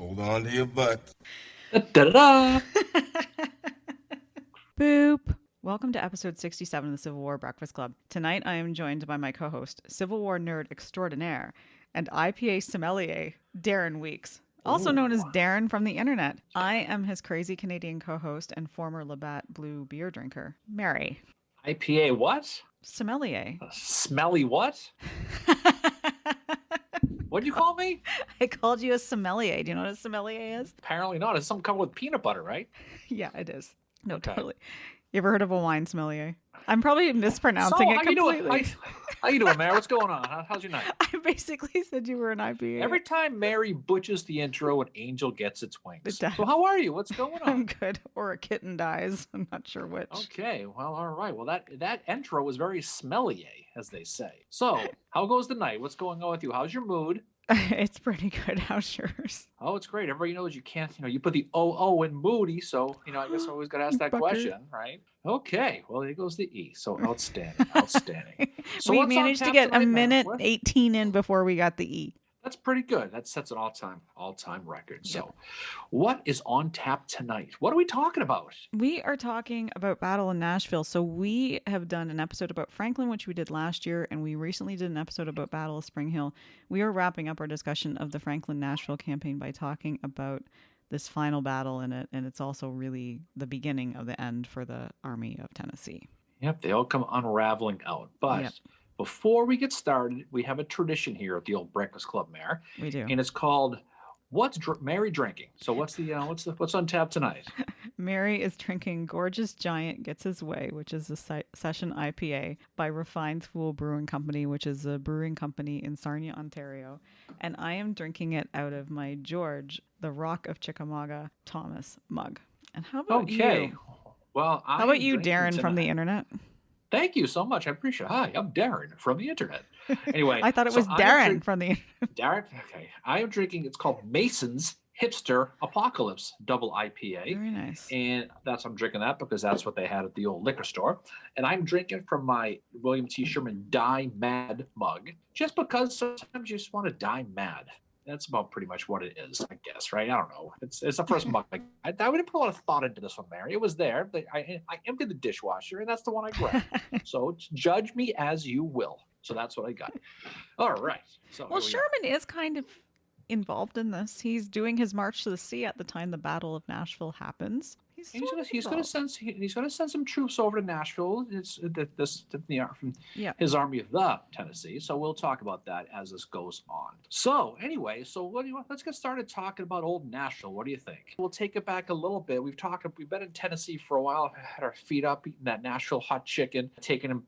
Hold on to your butts. Da-da-da. Boop. Welcome to episode 67 of the Civil War Breakfast Club. Tonight I am joined by my co-host, Civil War nerd extraordinaire, and IPA sommelier, Darren Weeks, also known as Darren from the internet. I am his crazy Canadian co-host and former Labatt Blue beer drinker, Mary. IPA what? Sommelier. Smelly what? What'd you call me? I called you a sommelier. Do you know what a sommelier is? Apparently not. It's something covered with peanut butter, right? Yeah, it is. No, Okay. totally. You ever heard of a wine sommelier? I'm probably mispronouncing it completely. How you doing, Mary? What's going on? How's your night? I basically said you were an IPA. Every time Mary butchers the intro, an angel gets its wings. It does. So how are you? What's going on? I'm good. Or a kitten dies. I'm not sure which. Okay. Well, all right. Well, that intro was very smelly, as they say. So how goes the night? What's going on with you? How's your mood? It's pretty good. How's yours? Oh, it's great. Everybody knows you can't, you put the O in moody. So, I guess I always got to ask that Bucker. question, right? Okay. Well, here goes the E. So outstanding. Outstanding. So We what's on managed to tap get a tonight, Mary? minute What? 18 in before we got the E. That's pretty good. That's an all-time record. So what is on tap tonight? What are we talking about? We are talking about Battle in Nashville. So we have done an episode about Franklin, which we did last year, and we recently did an episode about Battle of Spring Hill. We are wrapping up our discussion of the Franklin-Nashville campaign by talking about this final battle in it, and it's also really the beginning of the end for the Army of Tennessee. Yep, they all come unraveling out. But Yep. before we get started, we have a tradition here at the old Breakfast Club, Mayor, We do. and it's called "What's Mary Drinking?" So what's on tap tonight? Mary is drinking Gorgeous Giant Gets His Way, which is a session IPA by Refined Fool Brewing Company, which is a brewing company in Sarnia, Ontario. And I am drinking it out of my George, the Rock of Chickamauga, Thomas mug. And how about Okay. you? Well, How about you, Darren from the internet? Thank you so much. I appreciate it. Hi, I'm Darren from the internet. Anyway, I thought it so was I am Darren from the Darren. Okay, I am drinking. It's called Mason's Hipster Apocalypse Double IPA. Very nice. And I'm drinking that because that's what they had at the old liquor store. And I'm drinking from my William T. Sherman Die Mad mug, just because sometimes you just want to die mad. That's about pretty much what it is, I guess, right? I don't know. It's the first mug. I didn't put a lot of thought into this one, Mary. It was there. I emptied the dishwasher, and that's the one I grabbed. So judge me as you will. So that's what I got. All right. So Well, here we Sherman is kind of involved in this. He's doing his march to the sea at the time the Battle of Nashville happens. He's He's sort of gonna involved. send some troops over to Nashville. It's from Yeah. his army of the Tennessee. So we'll talk about that as this goes on. So anyway, let's get started talking about old Nashville. What do you think? We'll take it back a little bit. We've been in Tennessee for a while, had our feet up, eating that Nashville hot chicken, taking them,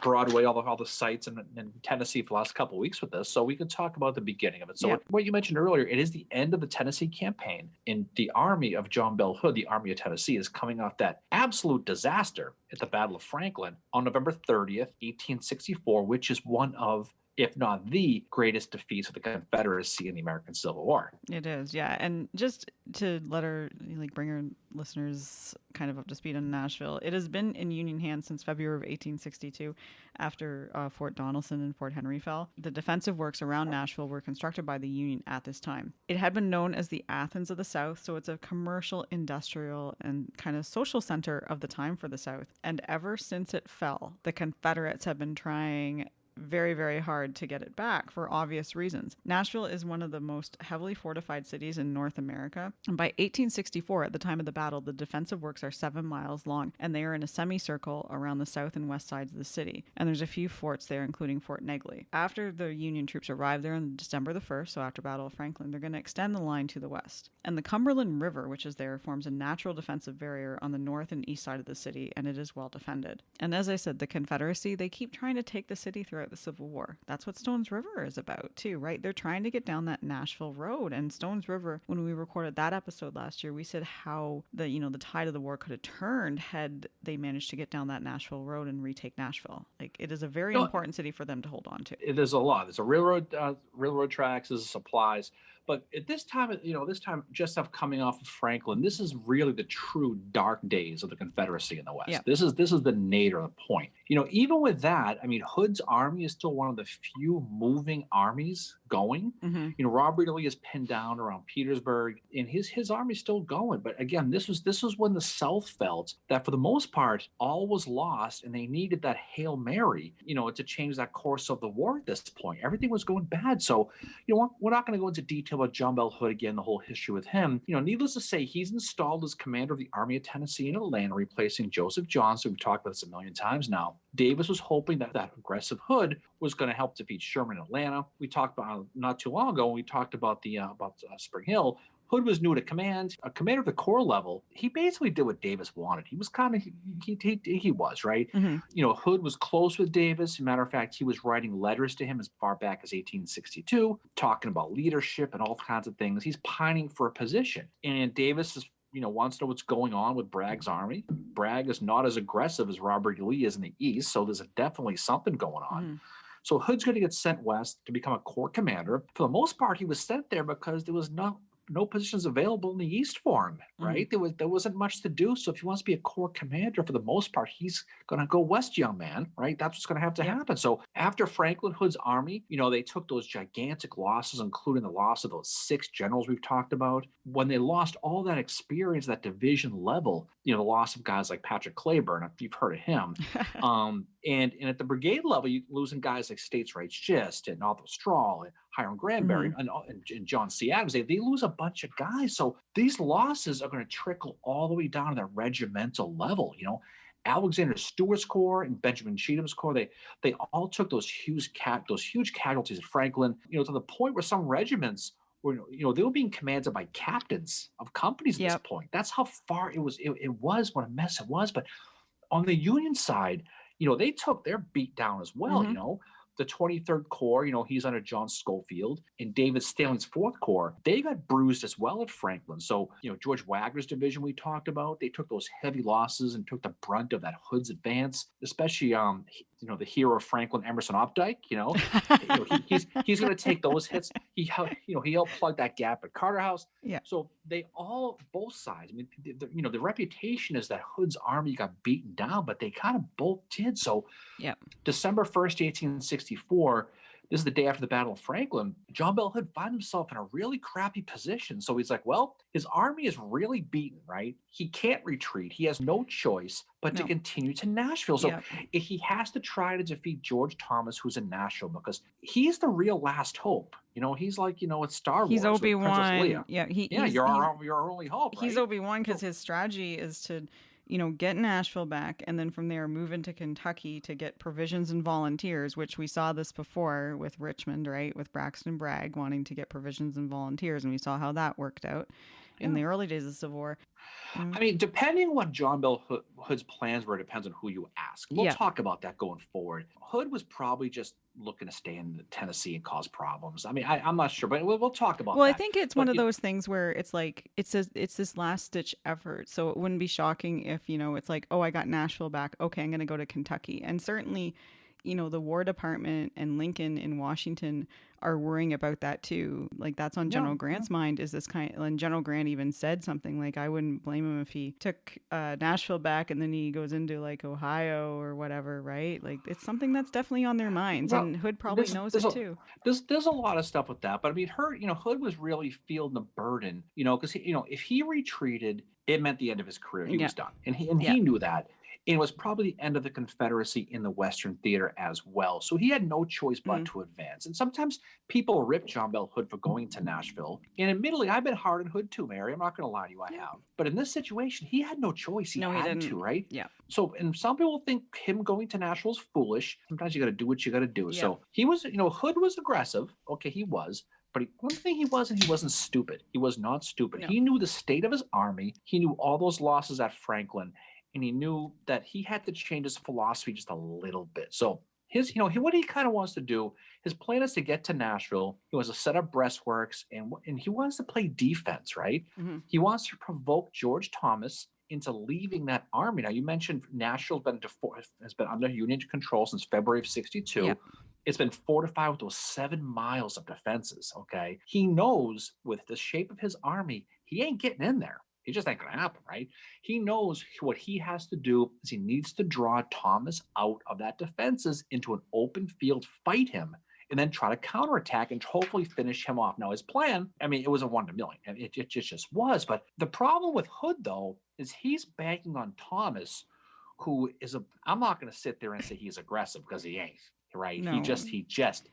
Broadway, all the sites in Tennessee for the last couple of weeks with this. So we can talk about the beginning of it. So Yeah. what you mentioned earlier, it is the end of the Tennessee campaign, and the army of John Bell Hood, the Army of Tennessee, is coming off that absolute disaster at the Battle of Franklin on November 30th, 1864, which is one of, if not the greatest defeats of the Confederacy in the American Civil War. It is, yeah. And just to let her, bring her listeners kind of up to speed on Nashville, it has been in Union hands since February of 1862 after Fort Donelson and Fort Henry fell. The defensive works around Nashville were constructed by the Union at this time. It had been known as the Athens of the South, so it's a commercial, industrial, and kind of social center of the time for the South. And ever since it fell, the Confederates have been trying very, very hard to get it back for obvious reasons. Nashville is one of the most heavily fortified cities in North America. And by 1864, at the time of the battle, the defensive works are 7 miles long, and they are in a semicircle around the south and west sides of the city. And there's a few forts there, including Fort Negley. After the Union troops arrive there on December the 1st, so after Battle of Franklin, they're going to extend the line to the west. And the Cumberland River, which is there, forms a natural defensive barrier on the north and east side of the city, and it is well defended. And as I said, the Confederacy, they keep trying to take the city throughout the Civil War. That's what Stones River is about too, right? They're trying to get down that Nashville road. And Stones River, when we recorded that episode last year, we said how the tide of the war could have turned had they managed to get down that Nashville road and retake Nashville. It is a very important city for them to hold on to. It is a lot. There's a railroad tracks, there's supplies. But at this time, just stuff coming off of Franklin, this is really the true dark days of the Confederacy in the West. Yeah. This is the nadir of the point. Even with that, Hood's army is still one of the few moving armies going. Mm-hmm. Robert E. Lee is pinned down around Petersburg, and his army's still going. But again, this was when the South felt that for the most part, all was lost, and they needed that Hail Mary, to change that course of the war at this point. Everything was going bad. So, we're not going to go into detail about John Bell Hood again, the whole history with him. Needless to say, he's installed as commander of the Army of Tennessee in Atlanta, replacing Joseph Johnson. We've talked about this a million times now. Davis was hoping that aggressive Hood was going to help defeat Sherman in Atlanta. We talked about not too long ago when we talked about Spring Hill. Hood was new to command, a commander of the corps level. He basically did what Davis wanted. He was kind of, he was, right? Mm-hmm. Hood was close with Davis. As a matter of fact, he was writing letters to him as far back as 1862, talking about leadership and all kinds of things. He's pining for a position. And Davis is wants to know what's going on with Bragg's army. Bragg is not as aggressive as Robert E. Lee is in the East, so there's definitely something going on. Mm-hmm. So Hood's going to get sent west to become a corps commander. For the most part, he was sent there because there was no positions available in the East for him, right? Mm-hmm. There wasn't much to do. So if he wants to be a corps commander, for the most part, he's going to go west, young man, right? That's what's going to have to happen. So after Franklin Hood's army, they took those gigantic losses, including the loss of those 6 generals we've talked about. When they lost all that experience, that division level, the loss of guys like Patrick Cleburne, if you've heard of him, and at the brigade level, you're losing guys like States Rights Gist and Arthur Strahl and Hiram Granberry and John C. Adams. They lose a bunch of guys. So these losses are going to trickle all the way down to that regimental level. Alexander Stewart's corps and Benjamin Cheatham's corps, they all took those huge casualties at Franklin, to the point where some regiments were, they were being commanded by captains of companies at this point. That's how far it was. It was what a mess it was. But on the Union side, they're beat down as well. The 23rd Corps, he's under John Schofield, and David Staling's 4th Corps, they got bruised as well at Franklin. So, George Wagner's division we talked about, they took those heavy losses and took the brunt of that Hood's advance, especially, the hero of Franklin, Emerson Opdyke, he's going to take those hits. He helped plug that gap at Carter House. Yeah. So both sides, I mean, the reputation is that Hood's army got beaten down, but they kind of both did. So December 1st, 1864, this is the day after the Battle of Franklin, John Bell Hood found himself in a really crappy position. So he's like, well, his army is really beaten, right? He can't retreat. He has no choice but to continue to Nashville. So he has to try to defeat George Thomas, who's in Nashville, because he's the real last hope. He's like, it's Star Wars. He's Obi-Wan. You're our only hope, right? He's Obi-Wan because his strategy is to get Nashville back, and then from there move into Kentucky to get provisions and volunteers, which we saw this before with Richmond, right? With Braxton Bragg wanting to get provisions and volunteers, and we saw how that worked out in the early days of the Civil War. I mean, depending on what John Bell Hood's plans were, it depends on who you ask. We'll talk about that going forward. Hood was probably just looking to stay in Tennessee and cause problems. I mean, I'm not sure, but we'll talk about that. Well, I think it's one of those things where it's like it's this last ditch effort. So it wouldn't be shocking if, it's like, oh, I got Nashville back. Okay, I'm going to go to Kentucky. And certainly, the War Department and Lincoln in Washington are worrying about that too. Like that's on General Grant's mind, is this and General Grant even said something like, I wouldn't blame him if he took Nashville back and then he goes into like Ohio or whatever, right? Like it's something that's definitely on their minds, and Hood probably knows it too. There's a lot of stuff with that, but I mean, Hood was really feeling the burden, because if he retreated, it meant the end of his career. He was done, and he knew that. It was probably the end of the Confederacy in the Western Theater as well. So he had no choice but to advance. And sometimes people rip John Bell Hood for going to Nashville. And admittedly, I've been hard on Hood too, Mary. I'm not going to lie to you, I have. But in this situation, he had no choice. He had to, right? Yeah. So, and some people think him going to Nashville is foolish. Sometimes you got to do what you got to do. Yeah. So he was, Hood was aggressive. Okay, he was. But one thing he wasn't stupid. He was not stupid. No. He knew the state of his army. He knew all those losses at Franklin. And he knew that he had to change his philosophy just a little bit. So what he kind of wants to do, his plan is to get to Nashville. He wants to set up breastworks, and he wants to play defense, right? Mm-hmm. He wants to provoke George Thomas into leaving that army. Now, you mentioned Nashville has been under Union control since February of 62. Yeah. It's been fortified with those 7 miles of defenses, okay? He knows with the shape of his army, he ain't getting in there. It just ain't going to happen, right? He knows what he has to do is he needs to draw Thomas out of that defenses into an open field, fight him, and then try to counterattack and hopefully finish him off. Now, his plan, I mean, it was a 1 in a million. It just was. But the problem with Hood, though, is he's banking on Thomas, who is I'm not going to sit there and say he's aggressive because he ain't. Right. No. He just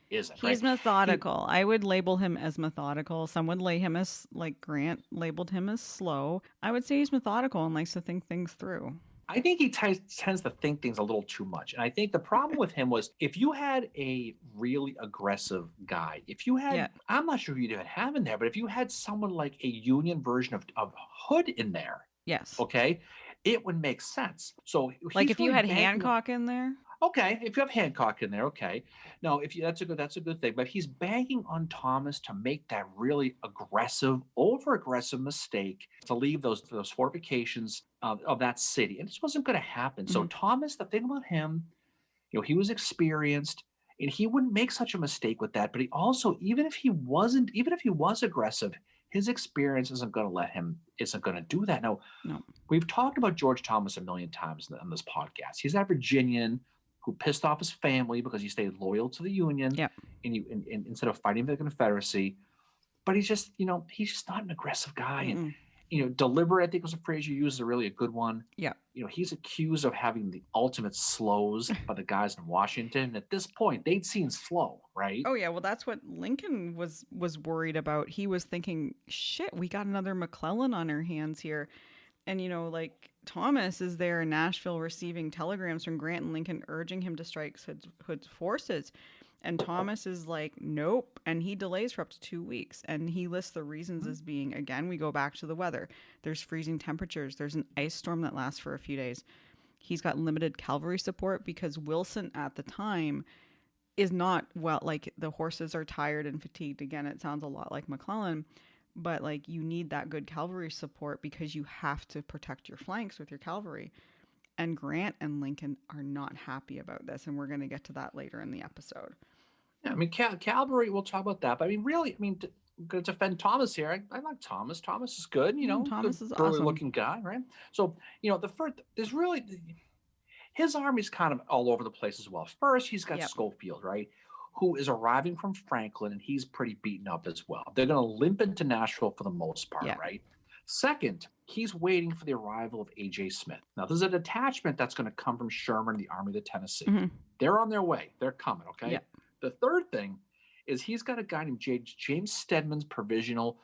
isn't. He's right? methodical. I would label him as methodical. Some would lay him as, like Grant labeled him as slow. I would say he's methodical and likes to think things through. I think he tends to think things a little too much. And I think the problem with him was if you had a really aggressive guy, if you had, I'm not sure who you'd even have in there, but if you had someone like a Union version of Hood in there, yes, okay, it would make sense. So like if you had Hancock in there. Okay, if you have Hancock in there, okay. No, that's a good thing. But he's banking on Thomas to make that really aggressive, over-aggressive mistake to leave those fortifications of that city, and this wasn't going to happen. So Thomas, the thing about him, he was experienced, and he wouldn't make such a mistake with that. But he also, even if he was aggressive, his experience isn't going to do that. Now, we've talked about George Thomas a million times on this podcast. He's that Virginian who pissed off his family because he stayed loyal to the Union and instead of fighting the Confederacy. But he's just not an aggressive guy. And, deliberate, I think was a phrase you used, is really a good one. Yeah. He's accused of having the ultimate slows by the guys in Washington. At this point, they'd seen slow, right? Oh, yeah. Well, that's what Lincoln was worried about. He was thinking, shit, we got another McClellan on our hands here. And, like Thomas is there in Nashville receiving telegrams from Grant and Lincoln urging him to strike Hood's forces. And Thomas is like, nope. And he delays for up to 2 weeks. And he lists the reasons as being, again, we go back to the weather. There's freezing temperatures. There's an ice storm that lasts for a few days. He's got limited cavalry support because Wilson at the time is not well, like the horses are tired and fatigued. Again, it sounds a lot like McClellan. But like you need that good cavalry support because you have to protect your flanks with your cavalry. And Grant and Lincoln are not happy about this. And we're going to get to that later in the episode. Yeah, I mean, cavalry, we'll talk about that. But I mean, really, I'm going to defend Thomas here. I like Thomas. Thomas is good, Thomas is burly awesome looking guy, right? So, the first, there's really, his army's kind of all over the place as well. First, he's got Schofield, right? Who is arriving from Franklin, and he's pretty beaten up as well. They're going to limp into Nashville for the most part, right? Second, he's waiting for the arrival of A.J. Smith. Now, there's a detachment that's going to come from Sherman, the Army of the Tennessee. They're on their way. They're coming, okay? Yeah. The third thing is he's got a guy named James Stedman's provisional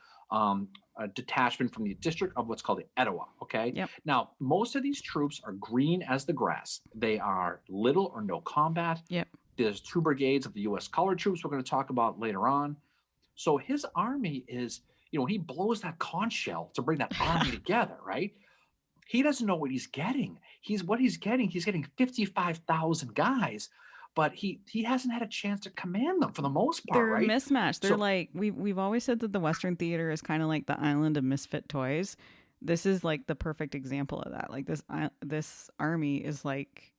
detachment from the district of what's called the Etowah, okay? Yep. Now, most of these troops are green as the grass. They are little or no combat. Yep. There's 2 brigades of the U.S. colored troops we're going to talk about later on. So his army is, he blows that conch shell to bring that army together, right? He doesn't know what he's getting. He's getting 55,000 guys, but he hasn't had a chance to command them for the most part, They're right? mismatched. They're like, we've always said that the Western theater is kind of like the island of misfit toys. This is like the perfect example of that. Like this army is like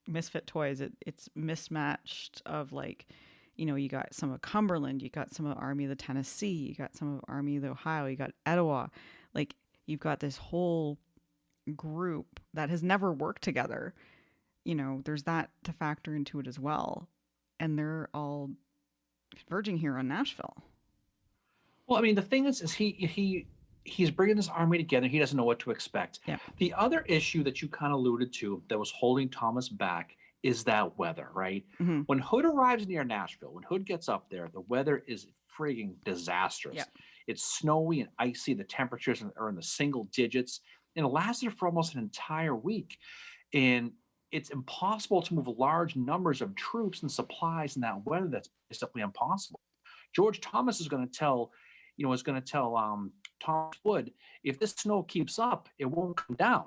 misfit toys. It's mismatched of like, you got some of Cumberland, you got some of Army of the Tennessee, you got some of Army of the Ohio, you got Etowah. Like you've got this whole group that has never worked together. There's that to factor into it as well. And they're all converging here on Nashville. Well, I mean, the thing is he's bringing this army together. He doesn't know what to expect. Yeah. The other issue that you kind of alluded to that was holding Thomas back is that weather, right? When Hood arrives near Nashville, when Hood gets up there, the weather is frigging disastrous. Yeah. It's snowy and icy. The temperatures are in the single digits, and it lasted for almost an entire week. And it's impossible to move large numbers of troops and supplies in that weather. That's basically impossible. George Thomas is going to tell Thomas Wood, if this snow keeps up, it won't come down.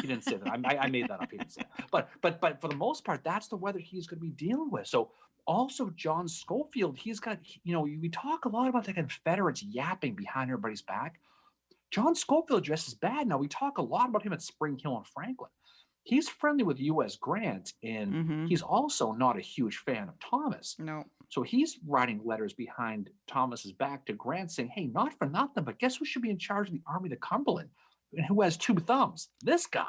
He didn't say that. I made that up. He didn't say that. But for the most part, that's the weather he's going to be dealing with. So also John Schofield, he's got, we talk a lot about the Confederates yapping behind everybody's back. John Schofield just as bad. Now, we talk a lot about him at Spring Hill and Franklin. He's friendly with U.S. Grant, and he's also not a huge fan of Thomas. No. So he's writing letters behind Thomas's back to Grant saying, hey, not for nothing, but guess who should be in charge of the Army of the Cumberland? And who has 2 thumbs? This guy,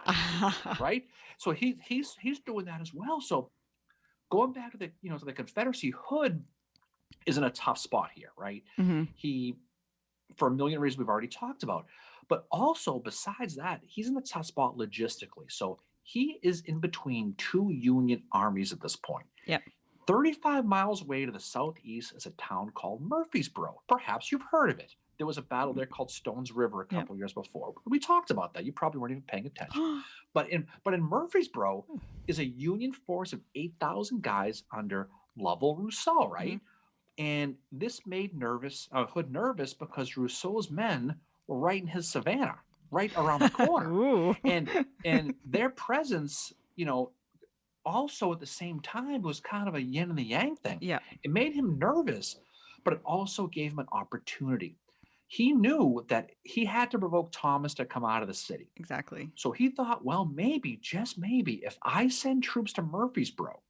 right? So he's doing that as well. So going back to the Confederacy, Hood is in a tough spot here, right? Mm-hmm. He, for a million reasons we've already talked about, but also besides that, he's in a tough spot logistically. So he is in between two Union armies at this point. Yep. 35 miles away to the southeast is a town called Murfreesboro. Perhaps you've heard of it. There was a battle there called Stones River a couple years before. We talked about that. You probably weren't even paying attention. But in Murfreesboro is a Union force of 8,000 guys under Lovell Rousseau, right? Mm-hmm. And this made Hood nervous because Rousseau's men were right in his Savannah, right around the corner. and their presence, also at the same time was kind of a yin and the yang thing. Yeah. It made him nervous, but it also gave him an opportunity. He knew that he had to provoke Thomas to come out of the city. Exactly. So he thought, well, maybe, just maybe, if I send troops to Murfreesboro,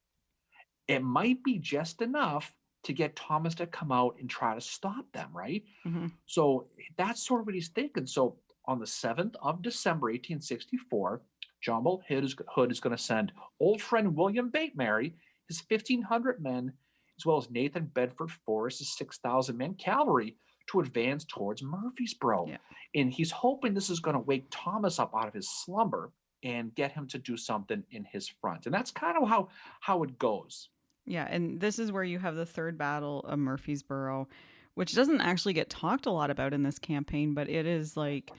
it might be just enough to get Thomas to come out and try to stop them, right? Mm-hmm. So that's sort of what he's thinking. So on the 7th of December, 1864, John Bolt Hood is going to send old friend William Bateman, his 1,500 men, as well as Nathan Bedford Forrest's 6,000 men cavalry to advance towards Murfreesboro. Yeah. And he's hoping this is going to wake Thomas up out of his slumber and get him to do something in his front. And that's kind of how it goes. Yeah, and this is where you have the third battle of Murfreesboro, which doesn't actually get talked a lot about in this campaign, but it is like,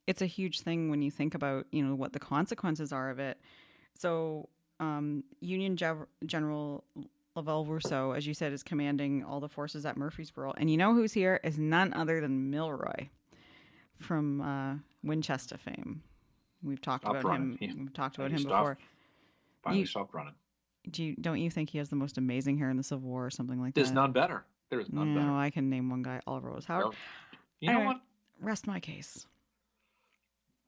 it's a huge thing when you think about, what the consequences are of it. So Union General Lovell Rousseau, as you said, is commanding all the forces at Murfreesboro. And you know who's here is none other than Milroy from Winchester fame. We've talked about him. We've talked about him before. Finally stopped running. Don't you think he has the most amazing hair in the Civil War or something like There's that? none better. There is none better. No, I can name one guy, Oliver Rose Howard. Well, you know what? Rest my case.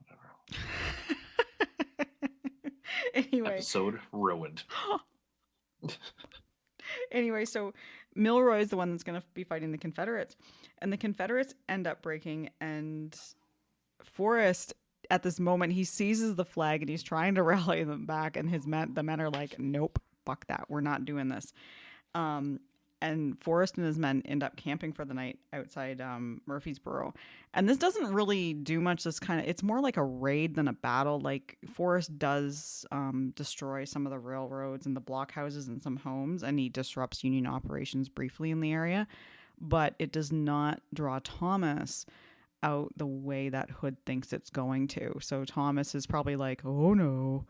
Whatever. Anyway. Episode ruined. Anyway, so Milroy is the one that's going to be fighting the Confederates. And the Confederates end up breaking, and Forrest, at this moment, he seizes the flag and he's trying to rally them back, and the men are like, nope, fuck that, we're not doing this. And Forrest and his men end up camping for the night outside Murfreesboro. And this doesn't really do much. It's more like a raid than a battle. Like, Forrest does destroy some of the railroads and the blockhouses and some homes, and he disrupts Union operations briefly in the area. But it does not draw Thomas out the way that Hood thinks it's going to. So Thomas is probably like, oh no.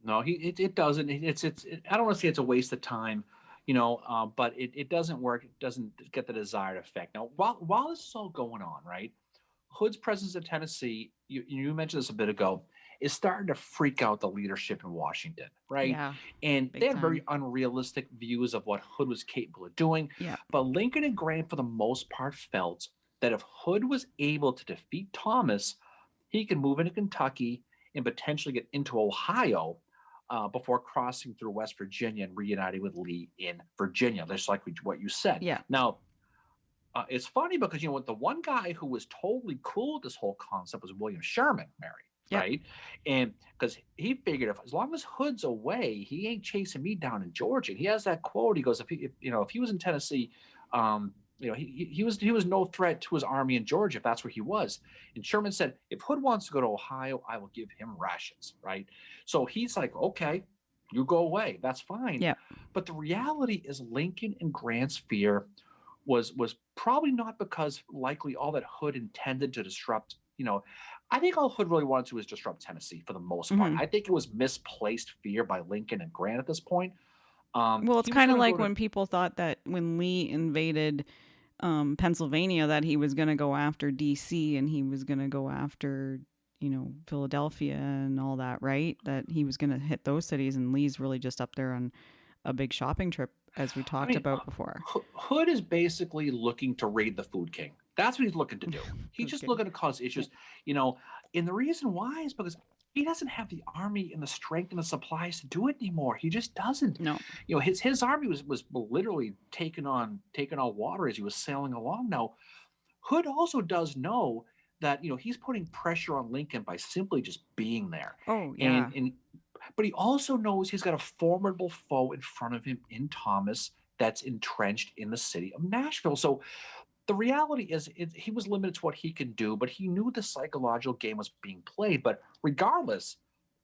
No, it doesn't. I don't want to say it's a waste of time, but it doesn't work. It doesn't get the desired effect. Now, while this is all going on, right, Hood's presence in Tennessee, you mentioned this a bit ago, is starting to freak out the leadership in Washington, right? Yeah, and they have very unrealistic views of what Hood was capable of doing. Yeah. But Lincoln and Grant, for the most part, felt that if Hood was able to defeat Thomas, he could move into Kentucky and potentially get into Ohio before crossing through West Virginia and reuniting with Lee in Virginia, just like what you said. Yeah. Now, it's funny because, the one guy who was totally cool with this whole concept was William Sherman, Mary. Yep. Right. And because he figured as long as Hood's away, he ain't chasing me down in Georgia. And he has that quote. He goes, if he was in Tennessee, he was no threat to his army in Georgia if that's where he was. And Sherman said, if Hood wants to go to Ohio, I will give him rations. Right. So he's like, okay, you go away. That's fine. Yeah. But the reality is Lincoln and Grant's fear was probably not because likely all that Hood intended to disrupt, I think all Hood really wanted to was disrupt Tennessee for the most part. I think it was misplaced fear by Lincoln and Grant at this point. Well, it's kind of like when people thought that when Lee invaded Pennsylvania that he was going to go after D.C. and he was going to go after, Philadelphia and all that, right? That he was going to hit those cities, and Lee's really just up there on a big shopping trip, as we talked about before. Hood is basically looking to raid the food king. That's what he's looking to do. He's just looking to cause issues, and the reason why is because he doesn't have the army and the strength and the supplies to do it anymore. He just doesn't. No. His army was literally taking on water as he was sailing along. Now, Hood also does know that, he's putting pressure on Lincoln by simply just being there. Oh, yeah. But he also knows he's got a formidable foe in front of him in Thomas that's entrenched in the city of Nashville. So the reality is he was limited to what he can do, but he knew the psychological game was being played. But regardless,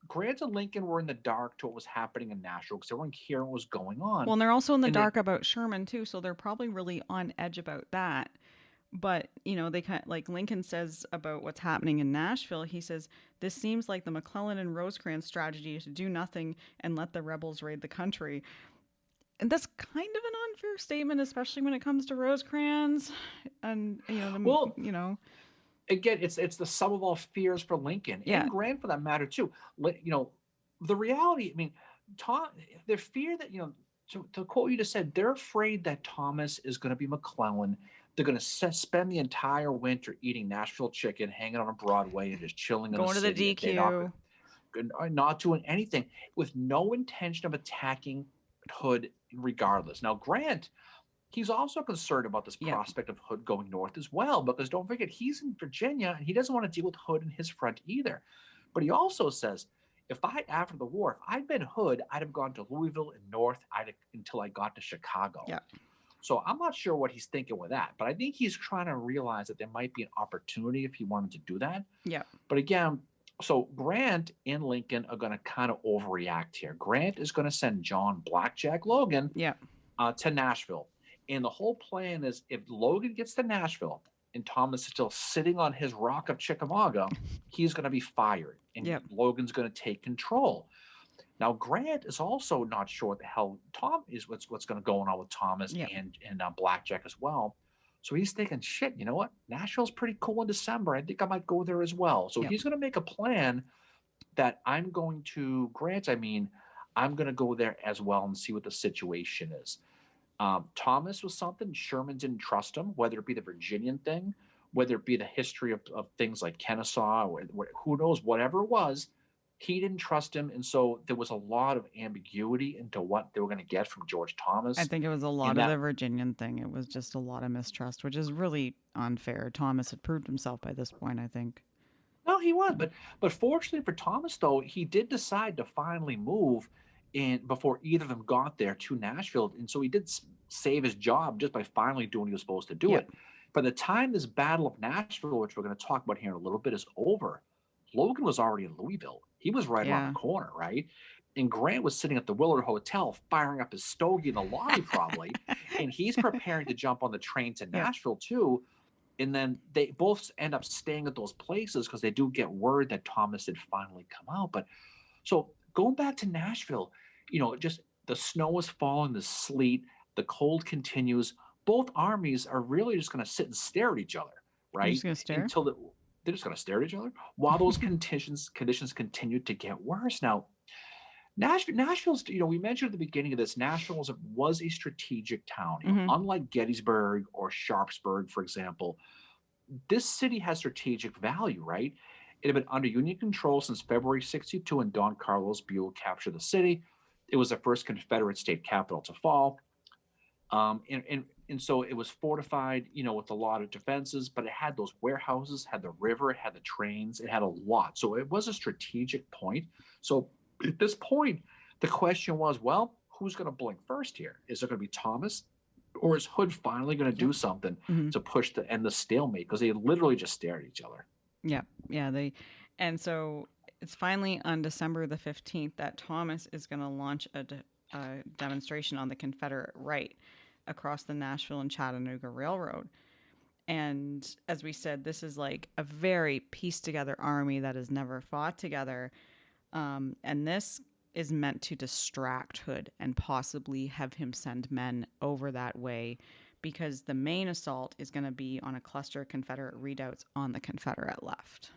Grant and Lincoln were in the dark to what was happening in Nashville because everyone cared what was going on. Well, and they're also in the And they dark about Sherman too, so they're probably really on edge about that. But they kind of, like Lincoln says about what's happening in Nashville. He says this seems like the McClellan and Rosecrans strategy to do nothing and let the rebels raid the country. And that's kind of an unfair statement, especially when it comes to Rosecrans, and well, you know, again, it's the sum of all fears for Lincoln yeah, and Grant for that matter too. The reality. I mean, Tom, their fear that to quote you just said, they're afraid that Thomas is going to be McClellan. They're going to spend the entire winter eating Nashville chicken, hanging on Broadway, and just chilling in the going to the city. DQ. Not doing anything with no intention of attacking Hood regardless. Now, Grant, he's also concerned about this Yeah, prospect of Hood going north as well, because don't forget, he's in Virginia and he doesn't want to deal with Hood in his front either. But he also says, after the war, if I'd been Hood, I'd have gone to Louisville and north until I got to Chicago. yeah, So I'm not sure what he's thinking with that, but I think he's trying to realize that there might be an opportunity if he wanted to do that. yeah, But again, so Grant and Lincoln are going to kind of overreact here. Grant is going to send John Blackjack Logan yeah. to Nashville. And the whole plan is if Logan gets to Nashville and Thomas is still sitting on his rock of Chickamauga, he's going to be fired and Yep. Logan's going to take control. Now, Grant is also not sure what the hell Tom is, what's going to go on with Thomas and Blackjack as well. So he's thinking, shit, you know what? Nashville's pretty cool in December. I think I might go there as well. So he's going to make a plan that I'm going to I'm going to go there as well and see what the situation is. Thomas was something. Sherman didn't trust him, whether it be the Virginian thing, whether it be the history of things like Kennesaw, or who knows, whatever it was, he didn't trust him. And so there was a lot of ambiguity into what they were going to get from George Thomas. I think it was a lot of the Virginian thing. It was just a lot of mistrust, which is really unfair. Thomas had proved himself by this point, I think. No, he was. But fortunately for Thomas, though, he did decide to finally move in before either of them got there to Nashville. And so he did save his job just by finally doing what he was supposed to do it. By the time this Battle of Nashville, which we're going to talk about here in a little bit, is over, Logan was already in Louisville. He was right around the corner, right? And Grant was sitting at the Willard Hotel firing up his stogie in the lobby probably. And he's preparing to jump on the train to Nashville too. And then they both end up staying at those places because they do get word that Thomas had finally come out. But so going back to Nashville, just the snow is falling, the sleet, the cold continues. Both armies are really just going to sit and stare at each other, right? They're just going to stare? They're just going to stare at each other while those conditions continue to get worse. Now, Nashville's, we mentioned at the beginning of this, Nashville was a strategic town. Unlike Gettysburg or Sharpsburg, for example, this city has strategic value, right? It had been under Union control since February 62 when Don Carlos Buell captured the city. It was the first Confederate state capital to fall. And so it was fortified, with a lot of defenses, but it had those warehouses, had the river, it had the trains, it had a lot. So it was a strategic point. So at this point, the question was, well, who's going to blink first here? Is it going to be Thomas, or is Hood finally going to do something to push to end the stalemate? Because they literally just stared at each other. And so it's finally on December the 15th that Thomas is going to launch a demonstration on the Confederate right across the Nashville and Chattanooga Railroad. And as we said, this is like a very pieced together army that has never fought together. And this is meant to distract Hood and possibly have him send men over that way, because the main assault is going to be on a cluster of Confederate redoubts on the Confederate left.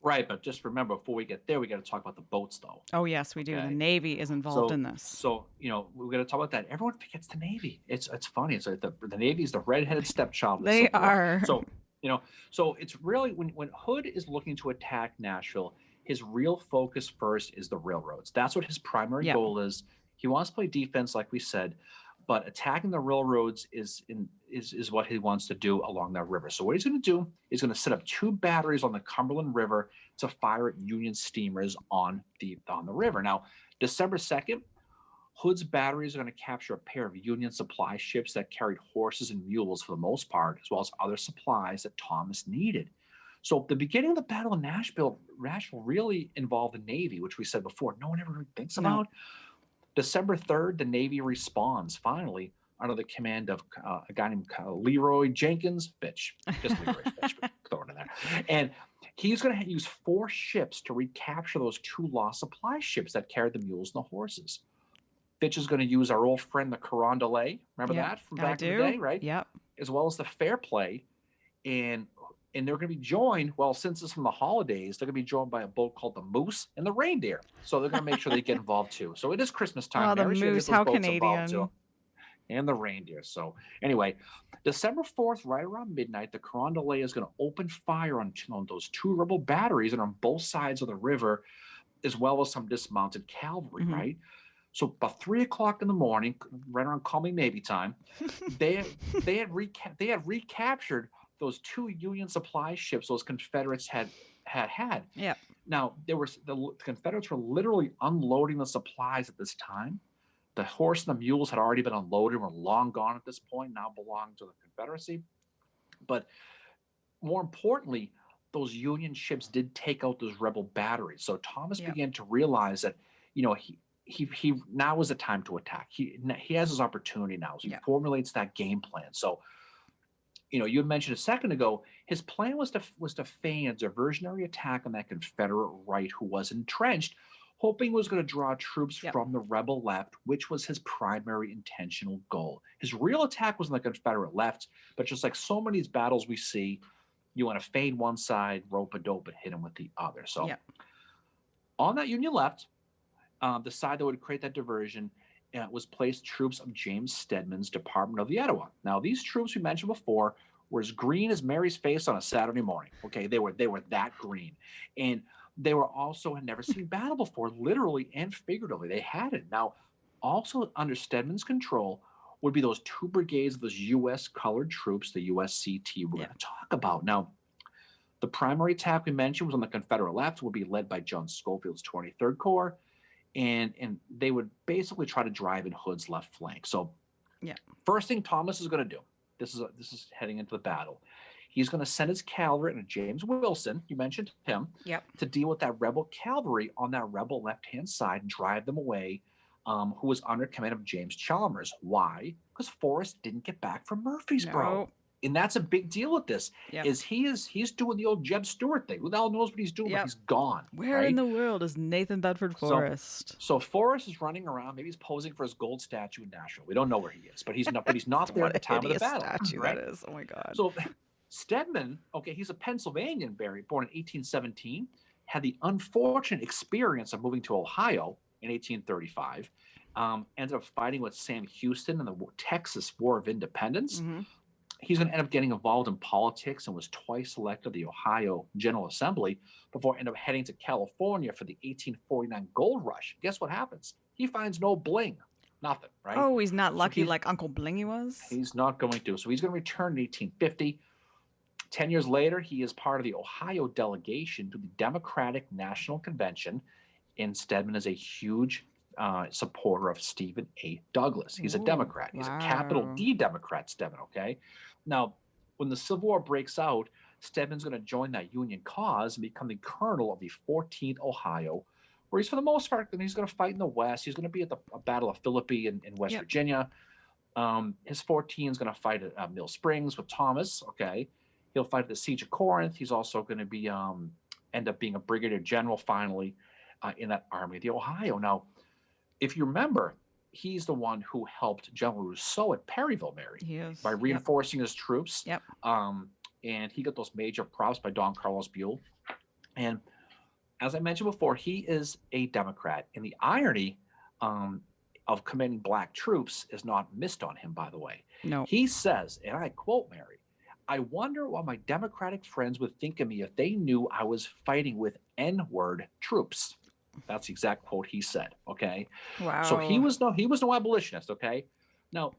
Right, but just remember, before we get there, we got to talk about the boats, though. Oh, yes, we do. Okay. The Navy is involved in this. So, we're going to talk about that. Everyone forgets the Navy. It's funny. It's like the Navy is the redheaded stepchild. They are. So, so it's really, when Hood is looking to attack Nashville, his real focus first is the railroads. That's what his primary goal is. He wants to play defense, like we said, but attacking the railroads is what he wants to do along that river. So what he's going to do is going to set up 2 batteries on the Cumberland River to fire at Union steamers on the river. Now, December 2nd, Hood's batteries are going to capture a pair of Union supply ships that carried horses and mules for the most part, as well as other supplies that Thomas needed. So the beginning of the Battle of Nashville really involved the Navy, which we said before, no one ever really thinks No. about. December 3rd, the Navy responds finally under the command of a guy named Leroy Jenkins Fitch. Just Leroy Fitch, but throw it in there. And he's going to use 4 ships to recapture those 2 lost supply ships that carried the mules and the horses. Fitch is going to use our old friend, the Carondelet. Remember that from back in the day, right? Yep. As well as the Fairplay. And they're going to be joined, well, since it's from the holidays, they're going to be joined by a boat called the Moose and the Reindeer. So they're going to make sure they get involved too. So it is Christmas time. Oh, the Moose, how Canadian. And the Reindeer. So anyway, December 4th, right around midnight, the Carondelet is going to open fire on those 2 rebel batteries that are on both sides of the river, as well as some dismounted cavalry, right? So about 3 o'clock in the morning, right around call me maybe time, they had recaptured those 2 Union supply ships those Confederates had. Yeah. Now the Confederates were literally unloading the supplies at this time. The horse and the mules had already been unloaded and were long gone at this point, now belonged to the Confederacy. But more importantly, those Union ships did take out those rebel batteries. So Thomas began to realize that, he now is the time to attack. He has his opportunity now. So he formulates that game plan. So, you had mentioned a second ago, his plan was to feign a diversionary attack on that Confederate right who was entrenched, hoping was going to draw troops from the rebel left, which was his primary intentional goal. His real attack was on the Confederate left, but just like so many of these battles we see, you want to feign one side, rope a dope, and hit him with the other. So on that Union left, the side that would create that diversion was placed troops of James Stedman's Department of the Etowah. Now, these troops we mentioned before were as green as Mary's face on a Saturday morning. Okay, they were that green. And they were also had never seen battle before, literally and figuratively. They hadn't. Now, also under Stedman's control would be those 2 brigades of those U.S. colored troops, the USCT we're going to talk about. Now, the primary attack we mentioned was on the Confederate left, would be led by John Schofield's 23rd Corps, and they would basically try to drive in Hood's left flank. So first thing Thomas is going to do, this is heading into the battle. He's going to send his cavalry and James Wilson, you mentioned him, to deal with that rebel cavalry on that rebel left-hand side and drive them away, who was under command of James Chalmers. Why? Because Forrest didn't get back from Murfreesboro. No. And that's a big deal with this, is he's doing the old Jeb Stuart thing. Who the hell knows what he's doing, but he's gone. Where in the world is Nathan Bedford Forrest? So Forrest is running around. Maybe he's posing for his gold statue in Nashville. We don't know where he is, but he's not there at the time of the battle. Statue that is. Oh my God. So Stedman, he's a Pennsylvanian, born in 1817, had the unfortunate experience of moving to Ohio in 1835, ended up fighting with Sam Houston in the Texas War of Independence. He's going to end up getting involved in politics and was twice elected to the Ohio General Assembly before ended up heading to California for the 1849 gold rush. Guess what happens? He finds no bling. Nothing, right? Oh, he's not lucky like Uncle Blingy was? He's not going to. So he's going to return in 1850. 10 years later, he is part of the Ohio delegation to the Democratic National Convention, and Stedman is a huge supporter of Stephen A. Douglas. He's a Democrat. He's a capital D Democrat, Stedman, okay? Now, when the Civil War breaks out, Stedman's going to join that Union cause and become the colonel of the 14th Ohio, where he's, for the most part, he's going to fight in the West. He's going to be at the Battle of Philippi in West Virginia. His 14 is going to fight at Mill Springs with Thomas, okay? He'll fight at the Siege of Corinth. He's also going to be end up being a brigadier general finally in that Army of the Ohio. Now, if you remember, he's the one who helped General Rousseau at Perryville, Mary, by reinforcing his troops. And he got those major props by Don Carlos Buell. And as I mentioned before, he is a Democrat. And the irony of commanding black troops is not missed on him, by the way. No. He says, and I quote Mary, "I wonder what my Democratic friends would think of me if they knew I was fighting with N-word troops." That's the exact quote he said, okay? Wow. So he was no abolitionist, okay? Now,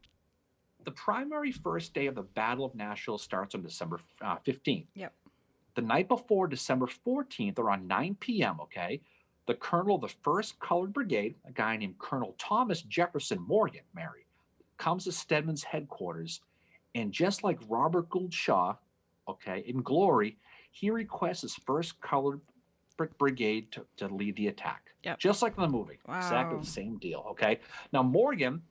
the primary first day of the Battle of Nashville starts on December 15th. Yep. The night before, December 14th, around 9 p.m., okay, The colonel of the 1st Colored Brigade, a guy named Colonel Thomas Jefferson Morgan, Mary, comes to Stedman's headquarters, and just like Robert Gould Shaw, okay, in glory, he requests his 1st Colored Brigade to lead the attack. Yep. Just like in the movie. Wow. Exactly the same deal, okay? Now, Morgan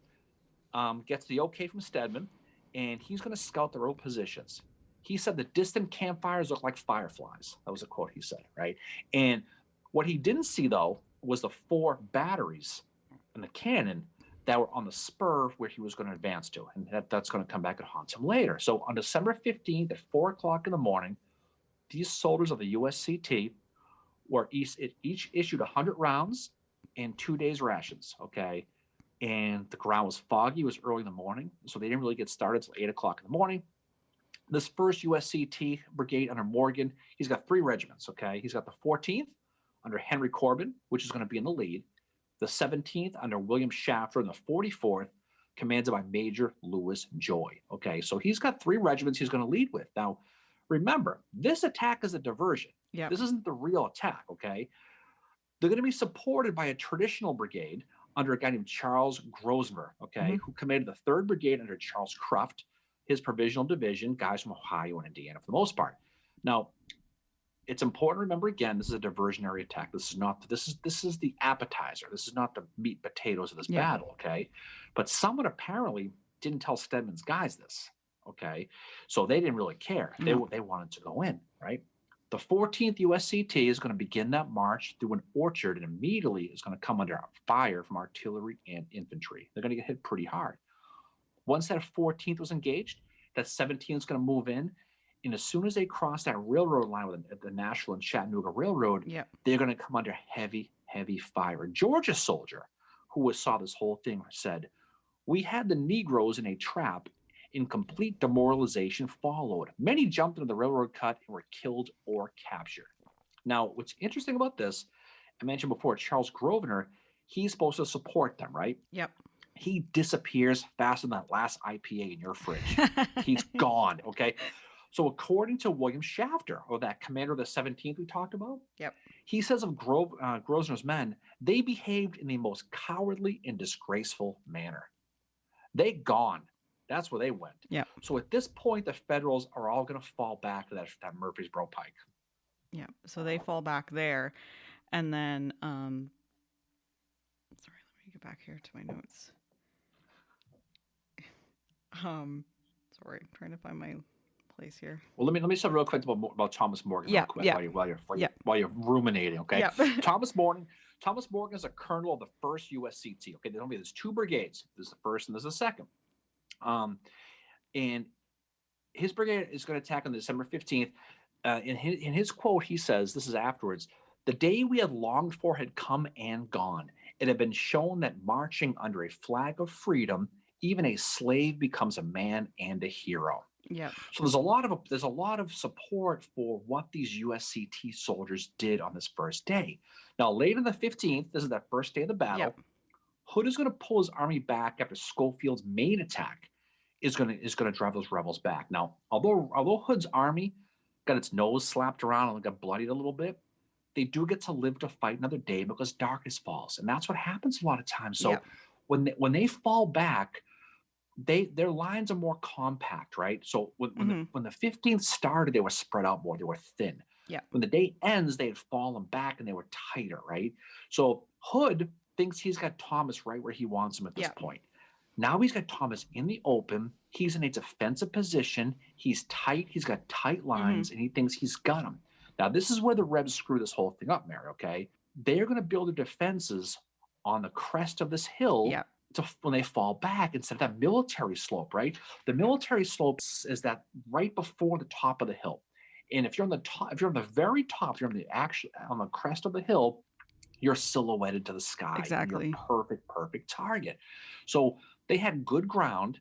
gets the okay from Stedman, and he's going to scout the road positions. He said the distant campfires look like fireflies. That was a quote he said, right? And what he didn't see, though, was the 4 batteries and the cannon that were on the spur where he was going to advance to. And that's going to come back and haunt him later. So on December 15th at 4 o'clock in the morning, these soldiers of the USCT were each issued 100 rounds and 2 days rations, okay? And the ground was foggy. It was early in the morning, so they didn't really get started until 8 o'clock in the morning. This 1st USCT Brigade under Morgan, he's got 3 regiments, okay? He's got the 14th under Henry Corbin, which is going to be in the lead, the 17th under William Shafter, and the 44th commanded by Major Lewis Joy, okay? So he's got 3 regiments he's going to lead with. Now, remember, this attack is a diversion. Yep. This isn't the real attack, okay? They're going to be supported by a traditional brigade under a guy named Charles Grosvenor, okay, who commanded the 3rd Brigade under Charles Cruft, his provisional division, guys from Ohio and Indiana for the most part. Now, it's important to remember again, this is a diversionary attack. This is the appetizer. This is not the meat and potatoes of this battle, okay? But someone apparently didn't tell Stedman's guys this, okay? So they didn't really care. They wanted to go in, right? The 14th USCT is going to begin that march through an orchard and immediately is going to come under fire from artillery and infantry. They're going to get hit pretty hard. Once that 14th was engaged, that 17th is going to move in. And as soon as they cross that railroad line with the Nashville and Chattanooga Railroad, they're going to come under heavy, heavy fire. A Georgia soldier who saw this whole thing said, "We had the Negroes in a trap. In complete demoralization followed. Many jumped into the railroad cut and were killed or captured." Now, what's interesting about this, I mentioned before, Charles Grosvenor, he's supposed to support them, right? Yep. He disappears faster than that last IPA in your fridge. He's gone, okay? So according to William Shafter, or that commander of the 17th we talked about, he says of Grosvenor's men, they behaved in the most cowardly and disgraceful manner. They gone. That's where they went. Yeah. So at this point, the Federals are all going to fall back to that Murfreesboro Pike. Yeah. So they fall back there. And then, sorry, let me get back here to my notes. Sorry, I'm trying to find my place here. Well, let me say real quick about Thomas Morgan real quick while you're ruminating, okay? Yeah. Thomas Morgan is a colonel of the 1st USCT, okay? There's 2 brigades. There's the 1st and there's the 2nd. And his brigade is going to attack on December 15th. In his quote, he says, this is afterwards, "The day we had longed for had come and gone. It had been shown that marching under a flag of freedom, even a slave becomes a man and a hero." Yeah. So there's a lot of support for what these USCT soldiers did on this first day. Now, late on the 15th, this is that first day of the battle. Hood is going to pull his army back after Schofield's main attack is going to drive those rebels back. Now, although Hood's army got its nose slapped around and got bloodied a little bit, they do get to live to fight another day because darkness falls, and that's what happens a lot of times. So when they fall back, their lines are more compact, right? So when the 15th started, they were spread out more, they were thin. Yeah. When the day ends, they had fallen back and they were tighter, right? So Hood thinks he's got Thomas right where he wants him at this point. Now he's got Thomas in the open. He's in a defensive position. He's tight. He's got tight lines, and he thinks he's got him. Now, this is where the Rebs screw this whole thing up, Mary, okay? They're going to build their defenses on the crest of this hill when they fall back instead of that military slope, right? The military slope is that right before the top of the hill. And if you're on the top, if you're on the very top, if you're on the crest of the hill, you're silhouetted to the sky. Exactly. You're a perfect target. So they had good ground,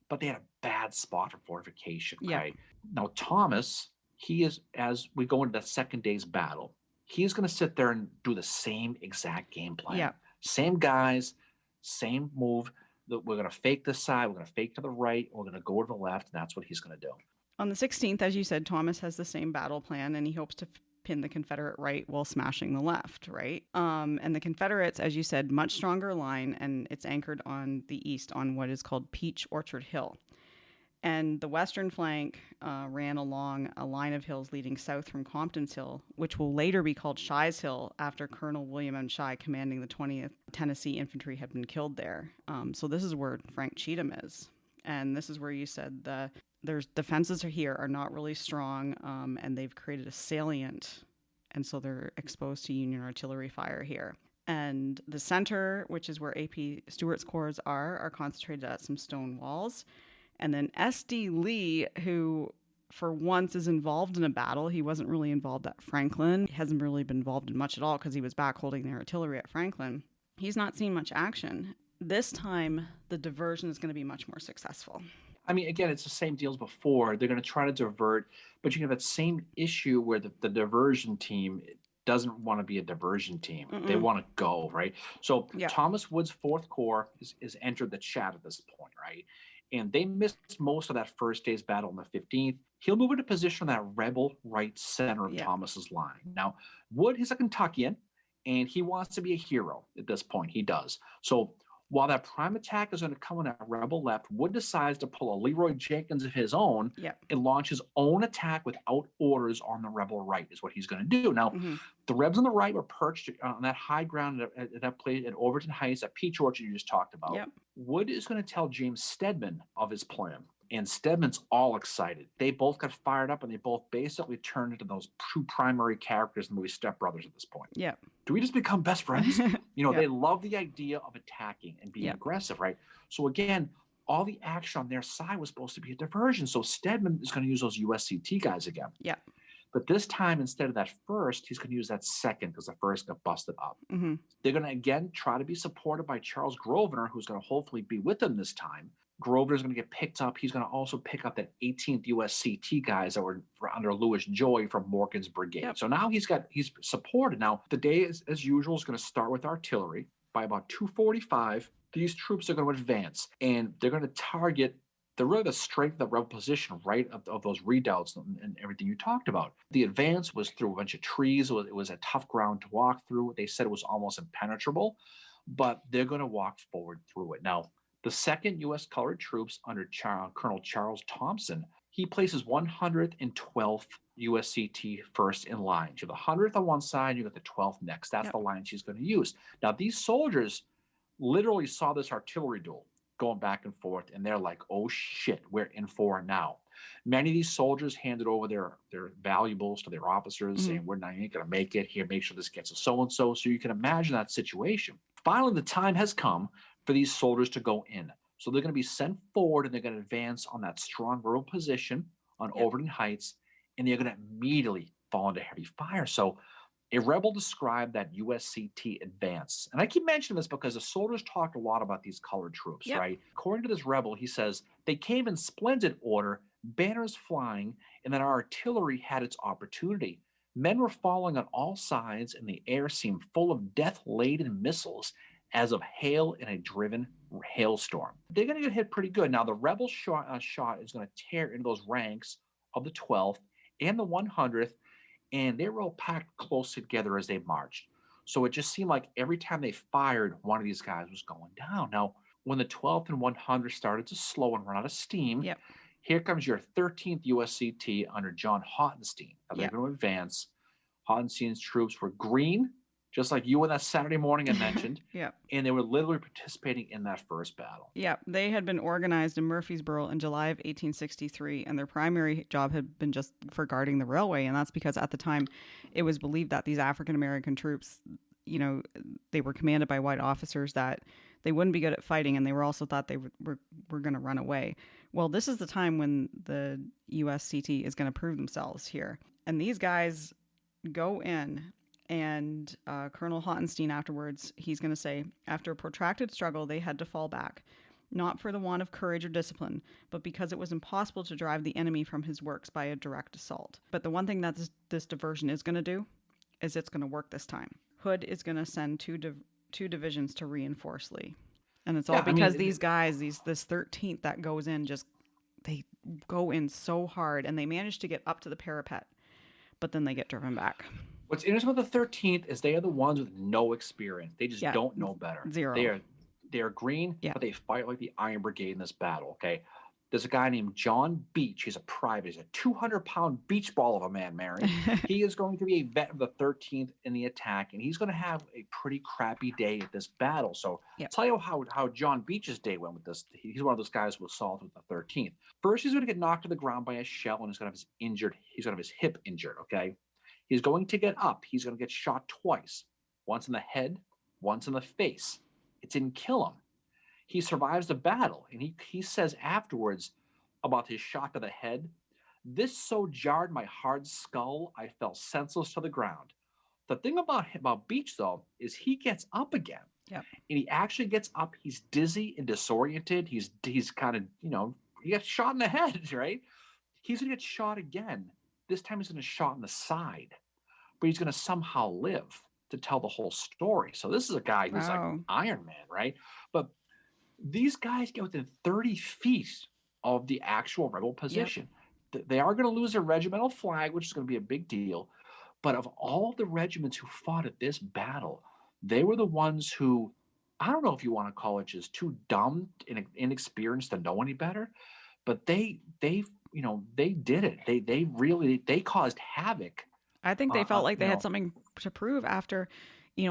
but they had a bad spot for fortification. Right? Now, Thomas, he is, as we go into that second day's battle, he's going to sit there and do the same exact game plan. Yeah. Same guys, same move. We're going to fake this side. We're going to fake to the right. We're going to go to the left. And that's what he's going to do. On the 16th, as you said, Thomas has the same battle plan, and he hopes to pin the Confederate right while smashing the left, right? And the Confederates, as you said, much stronger line, and it's anchored on the east on what is called Peach Orchard Hill. And the western flank ran along a line of hills leading south from Compton's Hill, which will later be called Shies Hill after Colonel William M. Shai, commanding the 20th Tennessee Infantry, had been killed there. So this is where Frank Cheatham is. And this is where you said their defenses here are not really strong, and they've created a salient, and so they're exposed to Union artillery fire here. And the center, which is where A.P. Stewart's corps are concentrated at some stone walls. And then S.D. Lee, who for once is involved in a battle. He wasn't really involved at Franklin. He hasn't really been involved in much at all because he was back holding the artillery at Franklin. He's not seen much action. This time, the diversion is going to be much more successful. I mean, again, it's the same deal as before. They're going to try to divert, but you have that same issue where the diversion team doesn't want to be a diversion team. Mm-mm. They want to go, right? So Thomas Wood's 4th Corps is entered the chat at this point, right? And they missed most of that first day's battle on the 15th. He'll move into position on that rebel right center of Thomas's line. Now, Wood is a Kentuckian, and he wants to be a hero at this point. He does. So while that prime attack is going to come on that rebel left, Wood decides to pull a Leroy Jenkins of his own and launch his own attack without orders on the rebel right is what he's going to do. Now, the Rebs on the right were perched on that high ground at that place at Overton Heights, at Peach Orchard you just talked about. Wood is going to tell James Stedman of his plan, and Stedman's all excited. They both got fired up, and they both basically turned into those two primary characters in the movie Step Brothers at this point. Do we just become best friends? They love the idea of attacking and being aggressive, right? So again, all the action on their side was supposed to be a diversion. So Stedman is going to use those USCT guys again. But this time, instead of that first, he's going to use that second because the first got busted up. They're going to, again, try to be supported by Charles Grosvenor, who's going to hopefully be with them this time. Grosvenor's going to get picked up. He's going to also pick up that 18th USCT guys that were under Louis Joy from Morgan's brigade. So now he's supported. Now, the day, as usual, is going to start with artillery. By about 2:45, these troops are going to advance, and they're going to target the strength of the rebel position, right, of those redoubts and everything you talked about. The advance was through a bunch of trees. It was a tough ground to walk through. They said it was almost impenetrable, but they're going to walk forward through it. Now, the 2nd U.S. Colored Troops under Colonel Charles Thompson, he places 112th USCT first in line. You have the 100th on one side, you got the 12th next. That's the line she's going to use. Now, these soldiers literally saw this artillery duel going back and forth, and they're like, oh shit, we're in for it now. Many of these soldiers handed over their valuables to their officers, saying, we're not going to make it here, make sure this gets a so-and-so. So you can imagine that situation. Finally, the time has come for these soldiers to go in. So they're going to be sent forward, and they're going to advance on that strong rural position on Overton Heights, and they're going to immediately fall into heavy fire. So a rebel described that USCT advance. And I keep mentioning this because the soldiers talked a lot about these colored troops, right? According to this rebel, he says, they came in splendid order, banners flying, and that our artillery had its opportunity. Men were falling on all sides, and the air seemed full of death-laden missiles as of hail in a driven hailstorm. They're going to get hit pretty good. Now, the rebel shot is going to tear into those ranks of the 12th and the 100th, and they were all packed close together as they marched. So it just seemed like every time they fired, one of these guys was going down. Now, when the 12th and 100th started to slow and run out of steam, here comes your 13th USCT under John Hottenstein. Now, they're going to advance. Hottenstein's troops were green, just like you on that Saturday morning I mentioned. And they were literally participating in that first battle. They had been organized in Murfreesboro in July of 1863, and their primary job had been just for guarding the railway. And that's because at the time it was believed that these African-American troops, they were commanded by white officers, that they wouldn't be good at fighting, and they were also thought they were going to run away. Well, this is the time when the USCT is going to prove themselves here. And these guys go in, and Colonel Hottenstein afterwards, he's going to say, after a protracted struggle, they had to fall back, not for the want of courage or discipline, but because it was impossible to drive the enemy from his works by a direct assault. But the one thing that this diversion is going to do is it's going to work this time. Hood is going to send two divisions to reinforce Lee. And it's all because these guys, this 13th that goes in, they go in so hard, and they manage to get up to the parapet. but then they get driven back. What's interesting about the 13th is they are the ones with no experience. They just don't know better. Zero. They are green, Yeah. but they fight like the Iron Brigade in this battle. Okay. There's a guy named John Beach. He's a private. He's a 200-pound beach ball of a man, Mary. He is going to be a vet of the 13th in the attack, and he's going to have a pretty crappy day at this battle. So I'll tell you how John Beach's day went with this. He's one of those guys who was assaulted with the 13th. First, he's going to get knocked to the ground by a shell, and he's going to have his hip injured, okay? He's going to get up. He's going to get shot twice, once in the head, once in the face. It didn't kill him. He survives the battle, and he says afterwards about his shot to the head, "This so jarred my hard skull, I fell senseless to the ground." The thing about Beach, though, is he gets up again. Yep. And he actually gets up. He's dizzy and disoriented. He's kind of, he gets shot in the head, right? He's going to get shot again. This time he's going to get shot in the side, but he's going to somehow live to tell the whole story. So this is a guy who's like Iron Man, right? But these guys get within 30 feet of the actual rebel position. Yep. They are going to lose their regimental flag, which is going to be a big deal. But of all the regiments who fought at this battle, they were the ones who, I don't know if you want to call it just too dumb and inexperienced to know any better, but they did it. They caused havoc. I think they felt like they had something to prove after,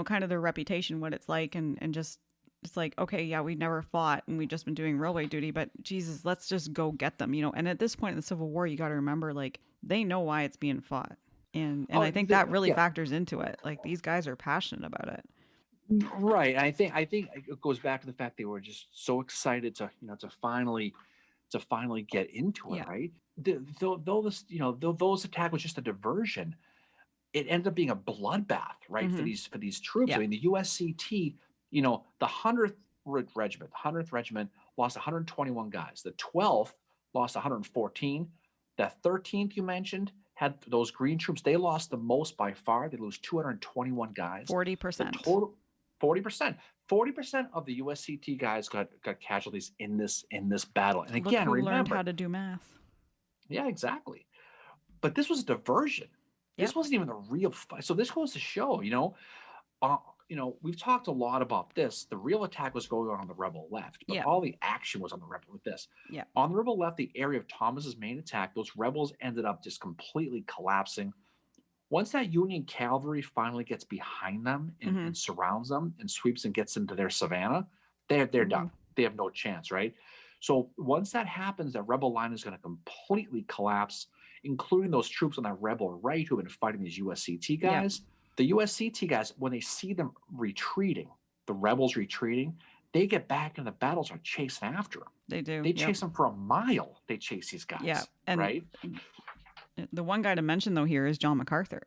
kind of their reputation, what it's like, and just, it's like, okay, yeah, we never fought and we've just been doing railway duty, but Jesus, let's just go get them, And at this point in the Civil War, you got to remember, like, they know why it's being fought. And I think that really factors into it. Like, these guys are passionate about it. Right. I think it goes back to the fact they were just so excited to finally get into it, right? Those attack was just a diversion. It ended up being a bloodbath, right? Mm-hmm. For these troops. Yeah. I mean, the USCT, the 100th Regiment lost 121 guys. The 12th lost 114. The 13th you mentioned had those green troops. They lost the most by far. They lose 221 guys. 40%. Total 40%. 40% of the USCT guys got casualties in this battle. And again, remember, learned how to do math. Yeah, exactly. But this was a diversion. Yep. This wasn't even a real fight. So this goes to show, we've talked a lot about this. The real attack was going on the rebel left, but all the action was on the rebel with this. Yeah. On the rebel left, the area of Thomas's main attack, those rebels ended up just completely collapsing. Once that Union cavalry finally gets behind them and surrounds them and sweeps and gets into their savannah, they're done. They have no chance, right? So once that happens, that rebel line is going to completely collapse, including those troops on that rebel right who have been fighting these USCT guys. Yeah. The USCT guys, when they see them retreating, the rebels retreating, they get back and the battles are chasing after them. They do. They chase them for a mile. They chase these guys. Yeah. And right? The one guy to mention, though, here is John MacArthur.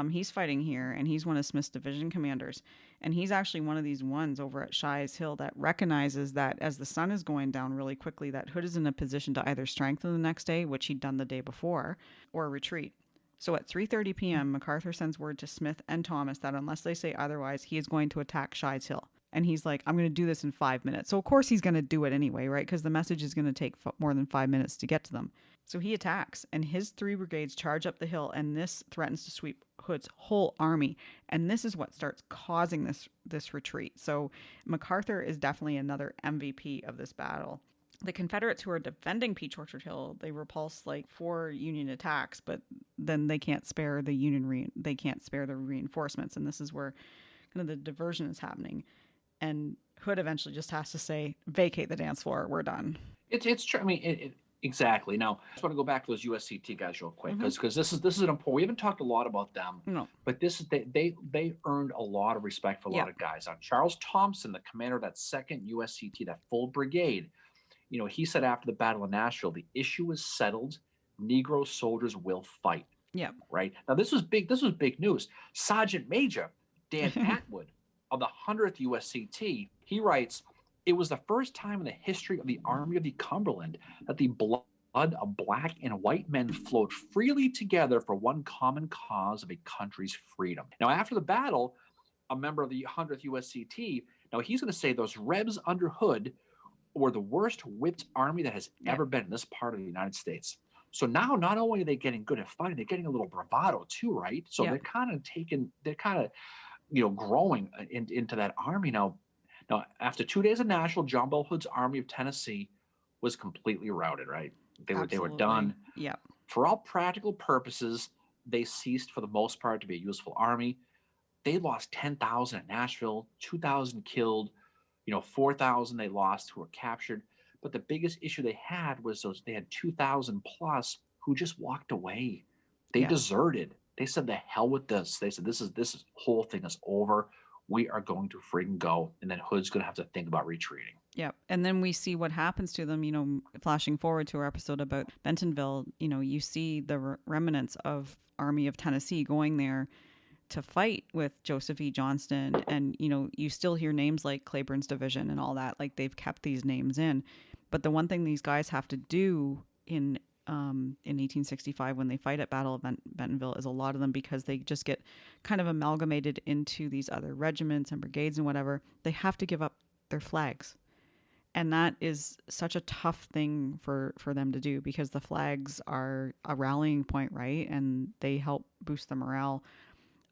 He's fighting here, and he's one of Smith's division commanders. And he's actually one of these ones over at Shies Hill that recognizes that as the sun is going down really quickly, that Hood is in a position to either strengthen the next day, which he'd done the day before, or retreat. So at 3:30 p.m., MacArthur sends word to Smith and Thomas that unless they say otherwise, he is going to attack Shies Hill. And he's like, I'm going to do this in 5 minutes. So, of course, he's going to do it anyway, right? Because the message is going to take more than 5 minutes to get to them. So he attacks, and his 3 brigades charge up the hill, and this threatens to sweep Hood's whole army. And this is what starts causing this retreat. So MacArthur is definitely another MVP of this battle. The Confederates who are defending Peach Orchard Hill, they repulse like 4 Union attacks, but then they can't spare the they can't spare the reinforcements, and this is where kind of the diversion is happening. And Hood eventually just has to say, vacate the dance floor. We're done. It's true. I mean, exactly. Now, I just want to go back to those USCT guys real quick because this is an important. We haven't talked a lot about them. No. But they earned a lot of respect for a lot of guys. Charles Thompson, the commander of that 2nd USCT, that full brigade, he said after the Battle of Nashville, the issue is settled. Negro soldiers will fight. Yeah. Right. Now this was big. This was big news. Sergeant Major Dan Atwood of the 100th USCT, he writes, "It was the first time in the history of the Army of the Cumberland that the blood of black and white men flowed freely together for one common cause of a country's freedom." Now, after the battle, a member of the 100th USCT, now he's going to say those Rebs under Hood were the worst whipped army that has ever been in this part of the United States. So now not only are they getting good at fighting, they're getting a little bravado too, right? So Yep. they're kind of growing into that army now. Now, after 2 days of Nashville, John Bell Hood's Army of Tennessee was completely routed, right? They were Absolutely. done. Yep. For all practical purposes, they ceased for the most part to be a useful army. They lost 10,000 at Nashville, 2,000 killed, 4,000 they lost who were captured. But the biggest issue they had was they had 2,000 plus who just walked away. They Yeah. deserted. They said, the hell with this. They said, this whole thing is over. We are going to freaking go. And then Hood's going to have to think about retreating. Yep. And then we see what happens to them, flashing forward to our episode about Bentonville, you see the remnants of Army of Tennessee going there to fight with Joseph E. Johnston. And, you still hear names like Claiborne's Division and all that. Like they've kept these names in. But the one thing these guys have to do in 1865 when they fight at Battle of Bentonville is a lot of them, because they just get kind of amalgamated into these other regiments and brigades and whatever, they have to give up their flags. And that is such a tough thing for them to do, because the flags are a rallying point, right? And they help boost the morale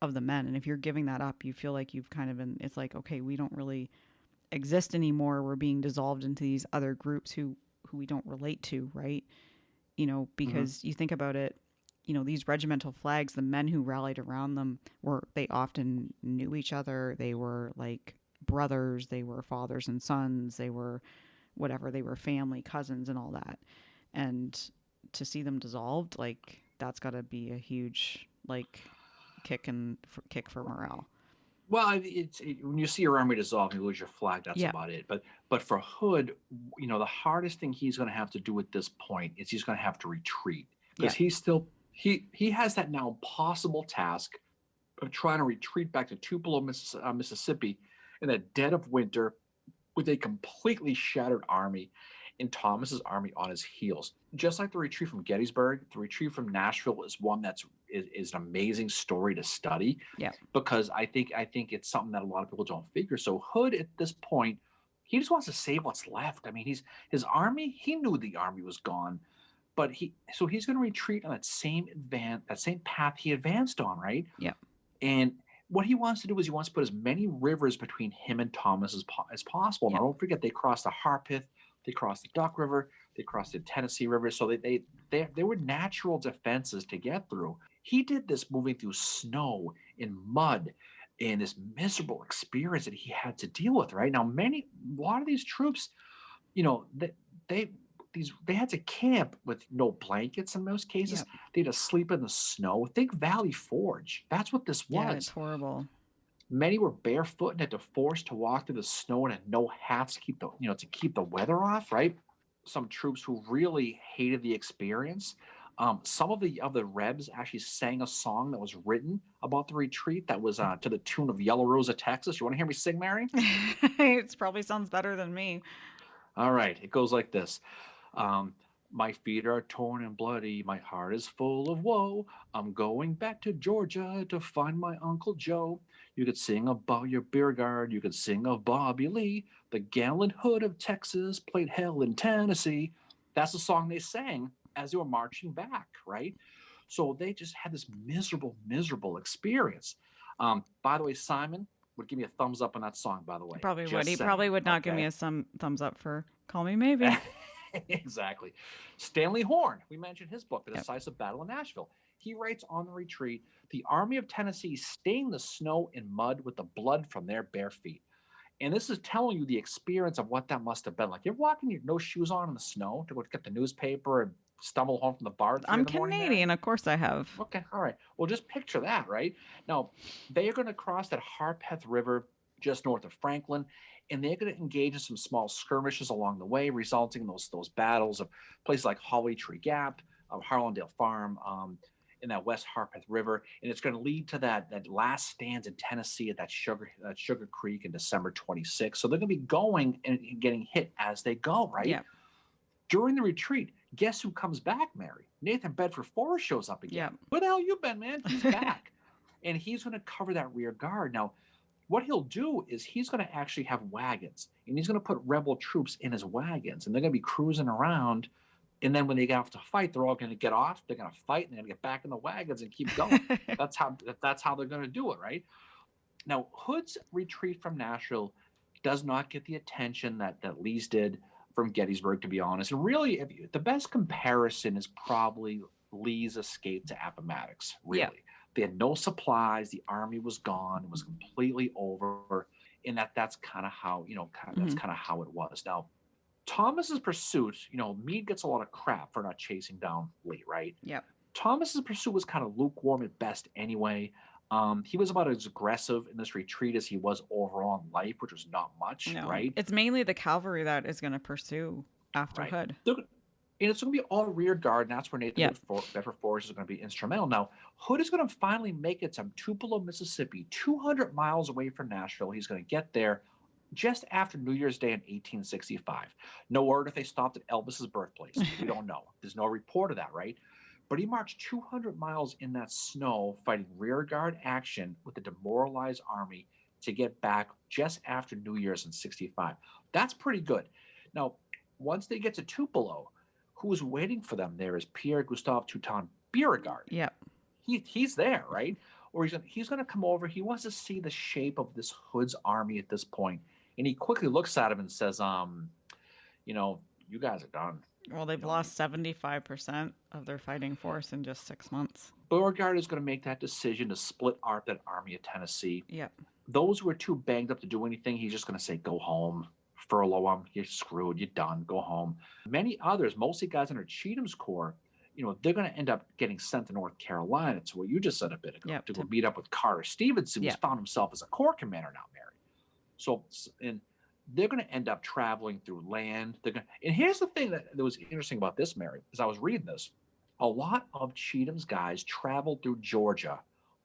of the men. And if you're giving that up, you feel like you've kind of been, it's like, okay, we don't really exist anymore. We're being dissolved into these other groups who we don't relate to, right? Because you think about it, these regimental flags, the men who rallied around them they often knew each other. They were like brothers, they were fathers and sons, they were whatever, they were family, cousins, and all that. And to see them dissolved, like that's got to be a huge kick for morale. Well, when you see your army dissolve, you lose your flag. That's about it. But for Hood, the hardest thing he's going to have to do at this point is he's going to have to retreat, because he has that now impossible task of trying to retreat back to Tupelo, Mississippi, in the dead of winter, with a completely shattered army and Thomas's army on his heels. Just like the retreat from Gettysburg, the retreat from Nashville is one is an amazing story to study. Yeah. Because I think it's something that a lot of people don't figure. So Hood at this point, he just wants to save what's left. I mean, his army, he knew the army was gone, but he's going to retreat on that same path he advanced on, right? Yeah. And what he wants to do is he wants to put as many rivers between him and Thomas as possible. Now, don't forget, they crossed the Harpeth, they crossed the Duck River, they crossed the Tennessee River, so they were natural defenses to get through. He did this moving through snow and mud and this miserable experience that he had to deal with. Right now, a lot of these troops, they had to camp with no blankets in most cases. Yep. They had to sleep in the snow. Think Valley Forge. That's what this was. Yeah, it's horrible. Many were barefoot and had to force to walk through the snow and had no hats to keep the weather off. Right. Some troops who really hated the experience. Some of the Rebs actually sang a song that was written about the retreat that was to the tune of Yellow Rose of Texas. You want to hear me sing, Mary? It probably sounds better than me. All right. It goes like this. My feet are torn and bloody. My heart is full of woe. I'm going back to Georgia to find my Uncle Joe. You could sing about your beer guard. You could sing of Bobby Lee. The gallant Hood of Texas played hell in Tennessee. That's the song they sang as they were marching back, right? So they just had this miserable, miserable experience. By the way, Simon would give me a thumbs up on that song, by the way. Probably would. He probably would not give me a thumbs up for Call Me Maybe. Exactly. Stanley Horn, we mentioned his book, The Decisive Battle of Nashville. He writes on the retreat, the Army of Tennessee stained the snow and mud with the blood from their bare feet. And this is telling you the experience of what that must have been like. You're walking your no shoes on in the snow to go get the newspaper and stumble home from the bar. I'm Canadian, of course I have. Okay, all right. Well, just picture that, right? Now, they are going to cross that Harpeth River just north of Franklin, and they're going to engage in some small skirmishes along the way, resulting in those battles of places like Holly Tree Gap, Harlandale Farm, in that West Harpeth River, and it's going to lead to that last stands in Tennessee at that Sugar Creek in December 26th. So they're going to be going and getting hit as they go, right? Yeah. During the retreat, guess who comes back, Mary? Nathan Bedford Forrest shows up again. Yeah. Where the hell you been, man? He's back. And he's going to cover that rear guard. Now, what he'll do is he's going to actually have wagons, and he's going to put rebel troops in his wagons, and they're going to be cruising around And then when they get off to fight, they're all going to get off. They're going to fight, and they're going to get back in the wagons and keep going. That's how they're going to do it, right? Now, Hood's retreat from Nashville does not get the attention that Lee's did from Gettysburg, to be honest. And really, the best comparison is probably Lee's escape to Appomattox, really. Yeah. They had no supplies. The army was gone. It was completely over. And that's kind of how, that's kind of how it was. Now, Thomas's pursuit, Meade gets a lot of crap for not chasing down Lee, right? Yeah. Thomas's pursuit was kind of lukewarm at best anyway. He was about as aggressive in this retreat as he was overall in life, which was not much, right? It's mainly the cavalry that is going to pursue after Hood. And it's going to be all rear guard, and that's where Nathan Bedford Forrest is going to be instrumental. Now, Hood is going to finally make it to Tupelo, Mississippi, 200 miles away from Nashville. He's going to get there just after New Year's Day in 1865. No word if they stopped at Elvis's birthplace. We don't know. There's no report of that, right? But he marched 200 miles in that snow, fighting rear guard action with the demoralized army to get back just after New Year's in 65. That's pretty good. Now, once they get to Tupelo, who's waiting for them there is Pierre Gustave Toutant Beauregard. Yeah. He's there, right? Or he's going to come over. He wants to see the shape of this Hood's army at this point. And he quickly looks at him and says, you guys are done. Well, they've lost 75% of their fighting force in just 6 months. Beauregard is going to make that decision to split up that army of Tennessee. Yep. Those who are too banged up to do anything, he's just going to say, go home. Furlough them. You're screwed. You're done. Go home. Many others, mostly guys under Cheatham's corps, they're going to end up getting sent to North Carolina, to what you just said a bit ago, to go meet up with Carter Stevenson, who's found himself as a corps commander now, Mary. So, and they're going to end up traveling through land. And here's the thing that was interesting about this, Mary, as I was reading this. A lot of Cheatham's guys traveled through Georgia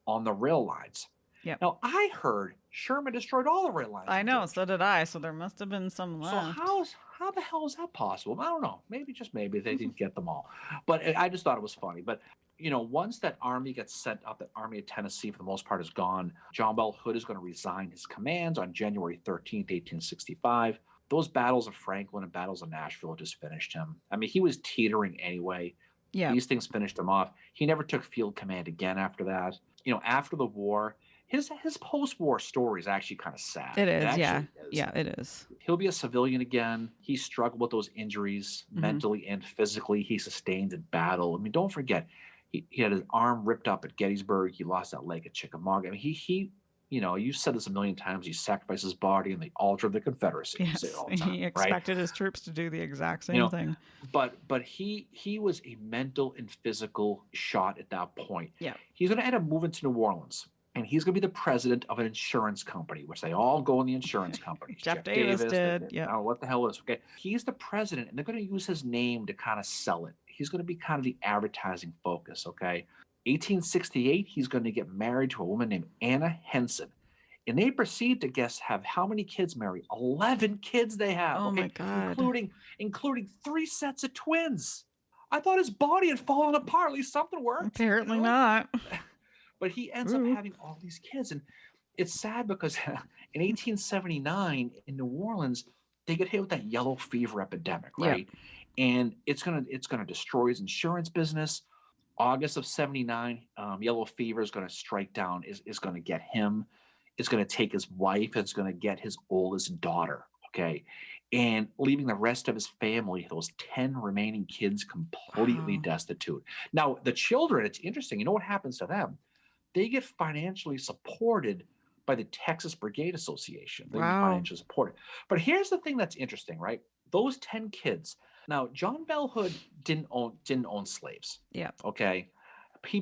on the rail lines. Yep. Now, I heard Sherman destroyed all the rail lines. I know, so did I. So there must have been some left. So how the hell is that possible? I don't know. Maybe, just maybe, they didn't get them all. But I just thought it was funny. But, once that army gets sent up, that army of Tennessee, for the most part, is gone. John Bell Hood is going to resign his commands on January 13th, 1865. Those battles of Franklin and battles of Nashville just finished him. I mean, he was teetering anyway. Yeah. These things finished him off. He never took field command again after that. After the war, his post-war story is actually kind of sad. It is, yeah. Yeah, it is. He'll be a civilian again. He struggled with those injuries mentally and physically he sustained in battle. I mean, don't forget, he had his arm ripped up at Gettysburg. He lost that leg at Chickamauga. I mean, he you said this a million times, he sacrificed his body in the altar of the Confederacy. Yes, he expected his troops to do the exact same thing. But he was a mental and physical shot at that point. Yeah. He's going to end up moving to New Orleans. And he's going to be the president of an insurance company, which they all go in the insurance company. Jeff Davis did. Yeah. I don't know what the hell it is. Okay. He's the president, and they're going to use his name to kind of sell it. He's going to be kind of the advertising focus. Okay. 1868, he's going to get married to a woman named Anna Henson. And they proceed to have how many kids, Mary? 11 kids they have. Oh, my God. Including 3 sets of twins. I thought his body had fallen apart. At least something worked. Apparently not. But he ends up having all these kids. And it's sad because in 1879 in New Orleans, they get hit with that yellow fever epidemic, right? Yeah. And it's gonna destroy his insurance business. August of 79, yellow fever is going to strike down, is going to get him. It's going to take his wife. It's going to get his oldest daughter, okay? And leaving the rest of his family, those 10 remaining kids, completely destitute. Now, the children, it's interesting. You know what happens to them? They get financially supported by the Texas Brigade Association. They get financially supported. But here's the thing that's interesting, right? Those 10 kids. Now, John Bell Hood didn't own slaves. Yeah. Okay.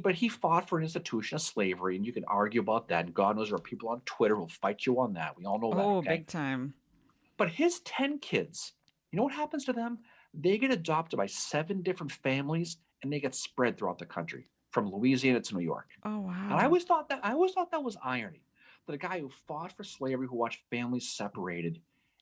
But he fought for an institution of slavery, and you can argue about that. And God knows there are people on Twitter who will fight you on that. We all know that. Oh, okay? Big time. But his 10 kids, you know what happens to them? They get adopted by 7 different families, and they get spread throughout the country, from Louisiana to New York. Oh, wow. And I always thought that was irony. That a guy who fought for slavery, who watched families separated,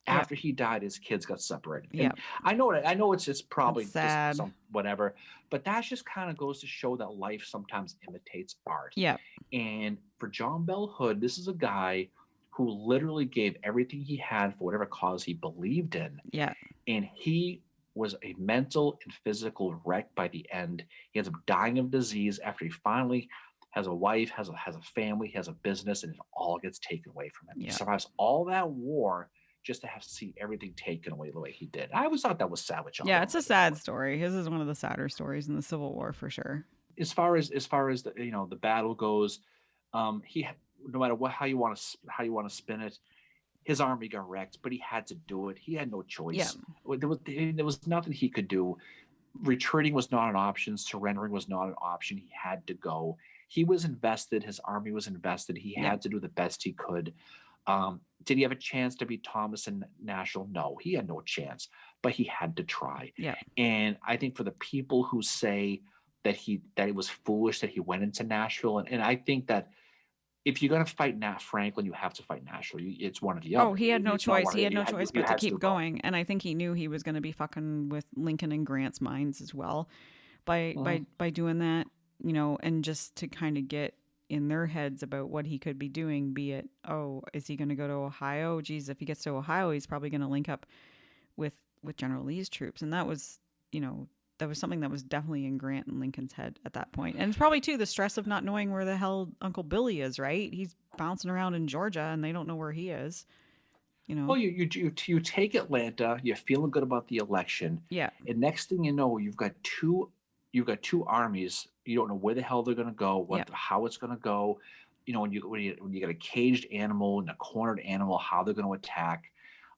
after he died, his kids got separated. Yeah. I know it's probably sad. Just whatever, but that just kind of goes to show that life sometimes imitates art. Yeah. And for John Bell Hood, this is a guy who literally gave everything he had for whatever cause he believed in. Yeah. And he was a mental and physical wreck by the end. He ends up dying of disease after he finally has a wife, has a family, has a business, and it all gets taken away from him. He Yeah. survives all that war just to have to see everything taken away the way he did. I always thought that was savage. Yeah, it's a sad story. His is one of the sadder stories in the Civil War for sure. As far as the the battle goes, he no matter how you want to spin it, his army got wrecked, but he had to do it. He had no choice. Yeah. There was nothing he could do. Retreating was not an option. Surrendering was not an option. He had to go. He was invested. His army was invested. He had to do the best he could. Did he have a chance to beat Thomas and Nashville? No, he had no chance, but he had to try. Yeah. And I think for the people who say that it was foolish that he went into Nashville, and I think that if you're going to fight Franklin, you have to fight Nashville. It's one of the other. Oh, he had no choice. He had no choice but to keep going. And I think he knew he was going to be fucking with Lincoln and Grant's minds as well by doing that, and just to kind of get in their heads about what he could be doing, be it, oh, is he going to go to Ohio? Geez, if he gets to Ohio, he's probably going to link up with General Lee's troops. And that was, that was something that was definitely in Grant and Lincoln's head at that point. And it's probably, too, the stress of not knowing where the hell Uncle Billy is, right? He's bouncing around in Georgia, and they don't know where he is, Well, you take Atlanta, you're feeling good about the election. Yeah. And next thing you know, you've got two armies. You don't know where the hell they're going to go, how it's going to go. When you got a caged animal and a cornered animal, how they're going to attack.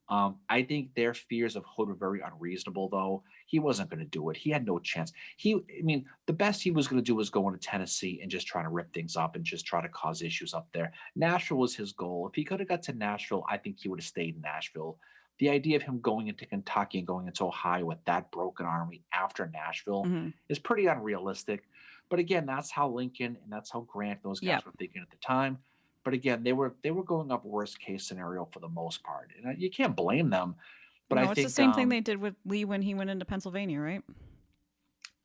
I think their fears of Hood were very unreasonable, though. He wasn't going to do it. He had no chance. The best he was going to do was go into Tennessee and just try to rip things up and just try to cause issues up there. Nashville was his goal. If he could have got to Nashville, I think he would have stayed in Nashville. The idea of him going into Kentucky and going into Ohio with that broken army after Nashville is pretty unrealistic. But again, that's how Lincoln and that's how Grant, those guys were thinking at the time. But again, they were going up worst case scenario for the most part, and you can't blame them. But I think it's the same thing they did with Lee when he went into Pennsylvania, right?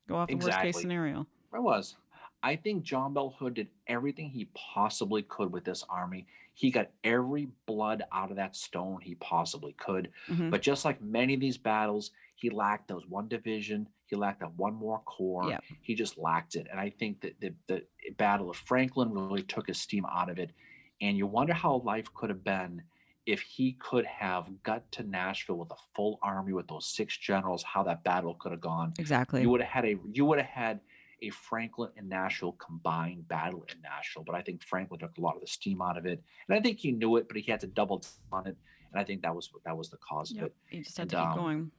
Go off the worst case scenario. It was. I think John Bell Hood did everything he possibly could with this army. He got every blood out of that stone he possibly could. But just like many of these battles, he lacked those one division. He lacked that one more corps. Yeah. He just lacked it. And I think that the Battle of Franklin really took his steam out of it. And you wonder how life could have been if he could have got to Nashville with a full army with those 6 generals, how that battle could have gone. Exactly. You would have had a Franklin and Nashville combined battle in Nashville. But I think Franklin took a lot of the steam out of it. And I think he knew it, but he had to double on it. And I think that was the cause of it. He just had to keep going.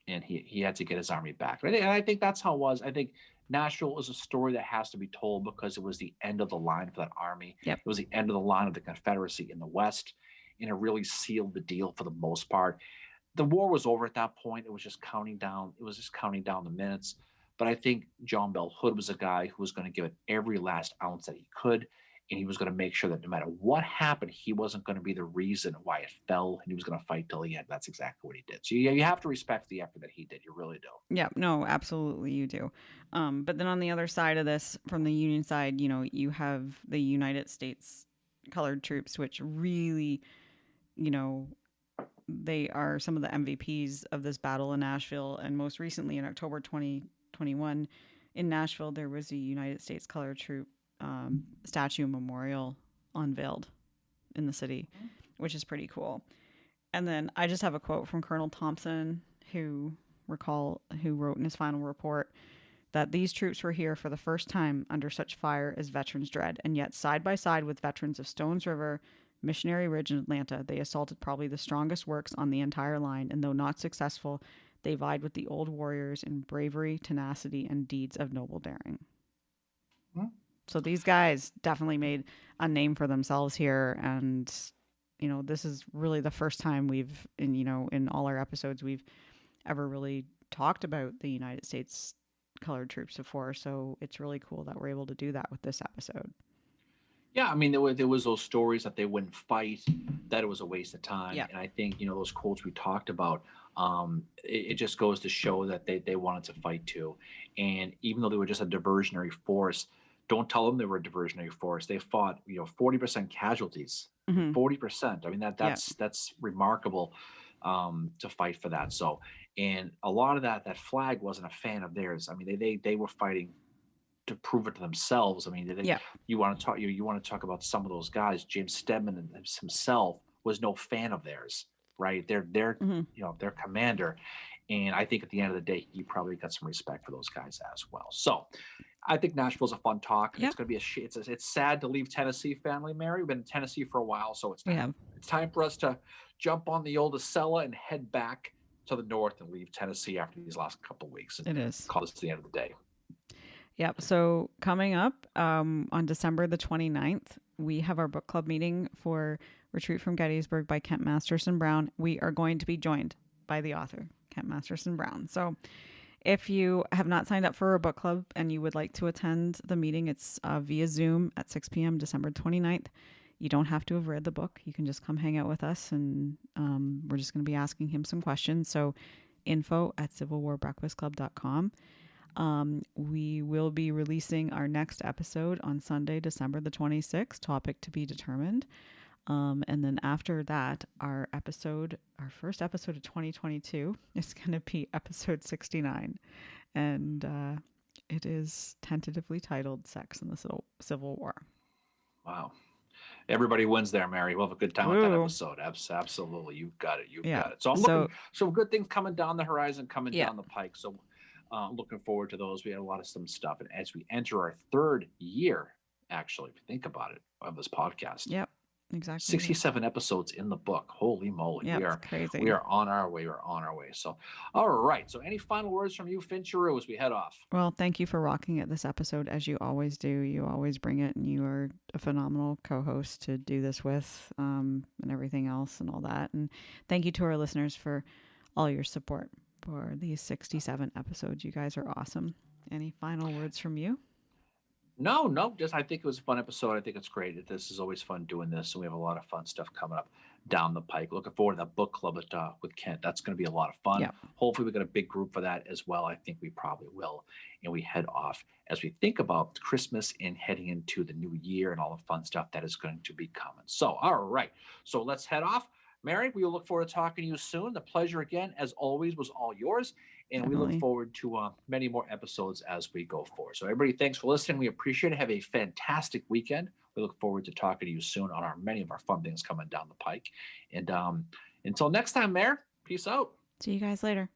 And he had to get his army back. And I think that's how it was. I think Nashville is a story that has to be told because it was the end of the line for that army. Yep. It was the end of the line of the Confederacy in the West, and it really sealed the deal for the most part. The war was over at that point. It was just counting down. It was just counting down the minutes. But I think John Bell Hood was a guy who was going to give it every last ounce that he could, and he was going to make sure that no matter what happened, he wasn't going to be the reason why it fell, and he was going to fight till the end. That's exactly what he did. So you have to respect the effort that he did. You really do. Yeah, no, absolutely you do. But then on the other side of this, from the Union side, you have the United States colored troops, which really, they are some of the MVPs of this battle in Nashville. And most recently in October 2021 in Nashville, there was a United States colored troop statue memorial unveiled in the city, which is pretty cool. And then I just have a quote from Colonel Thompson, who wrote in his final report that these troops were here for the first time under such fire as veterans dread, and yet side by side with veterans of Stones River, Missionary Ridge, and Atlanta, they assaulted probably the strongest works on the entire line, and though not successful, they vied with the old warriors in bravery, tenacity, and deeds of noble daring. So these guys definitely made a name for themselves here, and this is really the first time we've, in all our episodes, we've ever really talked about the United States colored troops before. So it's really cool that we're able to do that with this episode. Yeah, I mean, there was those stories that they wouldn't fight, that it was a waste of time. Yeah. And I think, those quotes we talked about, it just goes to show that they wanted to fight too. And even though they were just a diversionary force, don't tell them they were a diversionary force. They fought, 40% casualties, 40%. I mean, that's remarkable. to fight for that. So, and a lot of that flag wasn't a fan of theirs. I mean, they were fighting to prove it to themselves. I mean, Yeah. you want to talk you want to talk about some of those guys. James Stedman himself was no fan of theirs, right? They're Hmm. their commander, and I think at the end of the day, he probably got some respect for those guys as well. So, I think Nashville's a fun talk. Yep. It's going to be it's sad to leave Tennessee, family. Mary, we've been in Tennessee for a while, so it's Yeah. time for us to jump on the old Acela and head back to the north and leave Tennessee after these last couple of weeks and It is. call this the end of the day. Yep. So coming up on December the 29th, we have our book club meeting for Retreat from Gettysburg by Kent Masterson Brown. We are going to be joined by the author, Kent Masterson Brown. So if you have not signed up for a book club and you would like to attend the meeting, it's via Zoom at 6 p.m. December 29th. You don't have to have read the book. You can just come hang out with us, and we're just going to be asking him some questions. So info@civilwarbreakfastclub.com. We will be releasing our next episode on Sunday, December the 26th, topic to be determined. And then after that, our first episode of 2022 is going to be episode 69. And it is tentatively titled Sex in the Civil War. Wow. Everybody wins there, Mary. We'll have a good time with that episode. Absolutely. You've got it. You've got it. So I'm looking, so good things coming down the horizon, coming down the pike. So looking forward to those. We had a lot of some stuff. And as we enter our third year, actually, if you think about it, of this podcast. Yep. Exactly. 67 episodes in the book. Holy moly. Yep, it's crazy. We are on our way. We're on our way. So, all right. So any final words from you, Fincheru, as we head off? Well, thank you for rocking it this episode, as you always do. You always bring it, and you are a phenomenal co-host to do this with, and everything else and all that. And thank you to our listeners for all your support for these 67 episodes. You guys are awesome. Any final words from you? No, just I think it was a fun episode. I think it's great. This is always fun doing this, and we have a lot of fun stuff coming up down the pike. Looking forward to that book club with Kent. That's going to be a lot of fun. Yep. Hopefully we got a big group for that as well. I think we probably will. And we head off as we think about Christmas and heading into the new year and all the fun stuff that is going to be coming. So, all right. So let's head off. Mary, we will look forward to talking to you soon. The pleasure again, as always, was all yours. And Definitely. We look forward to many more episodes as we go forward. So everybody, thanks for listening. We appreciate it. Have a fantastic weekend. We look forward to talking to you soon on many of our fun things coming down the pike. And until next time, Mare, peace out. See you guys later.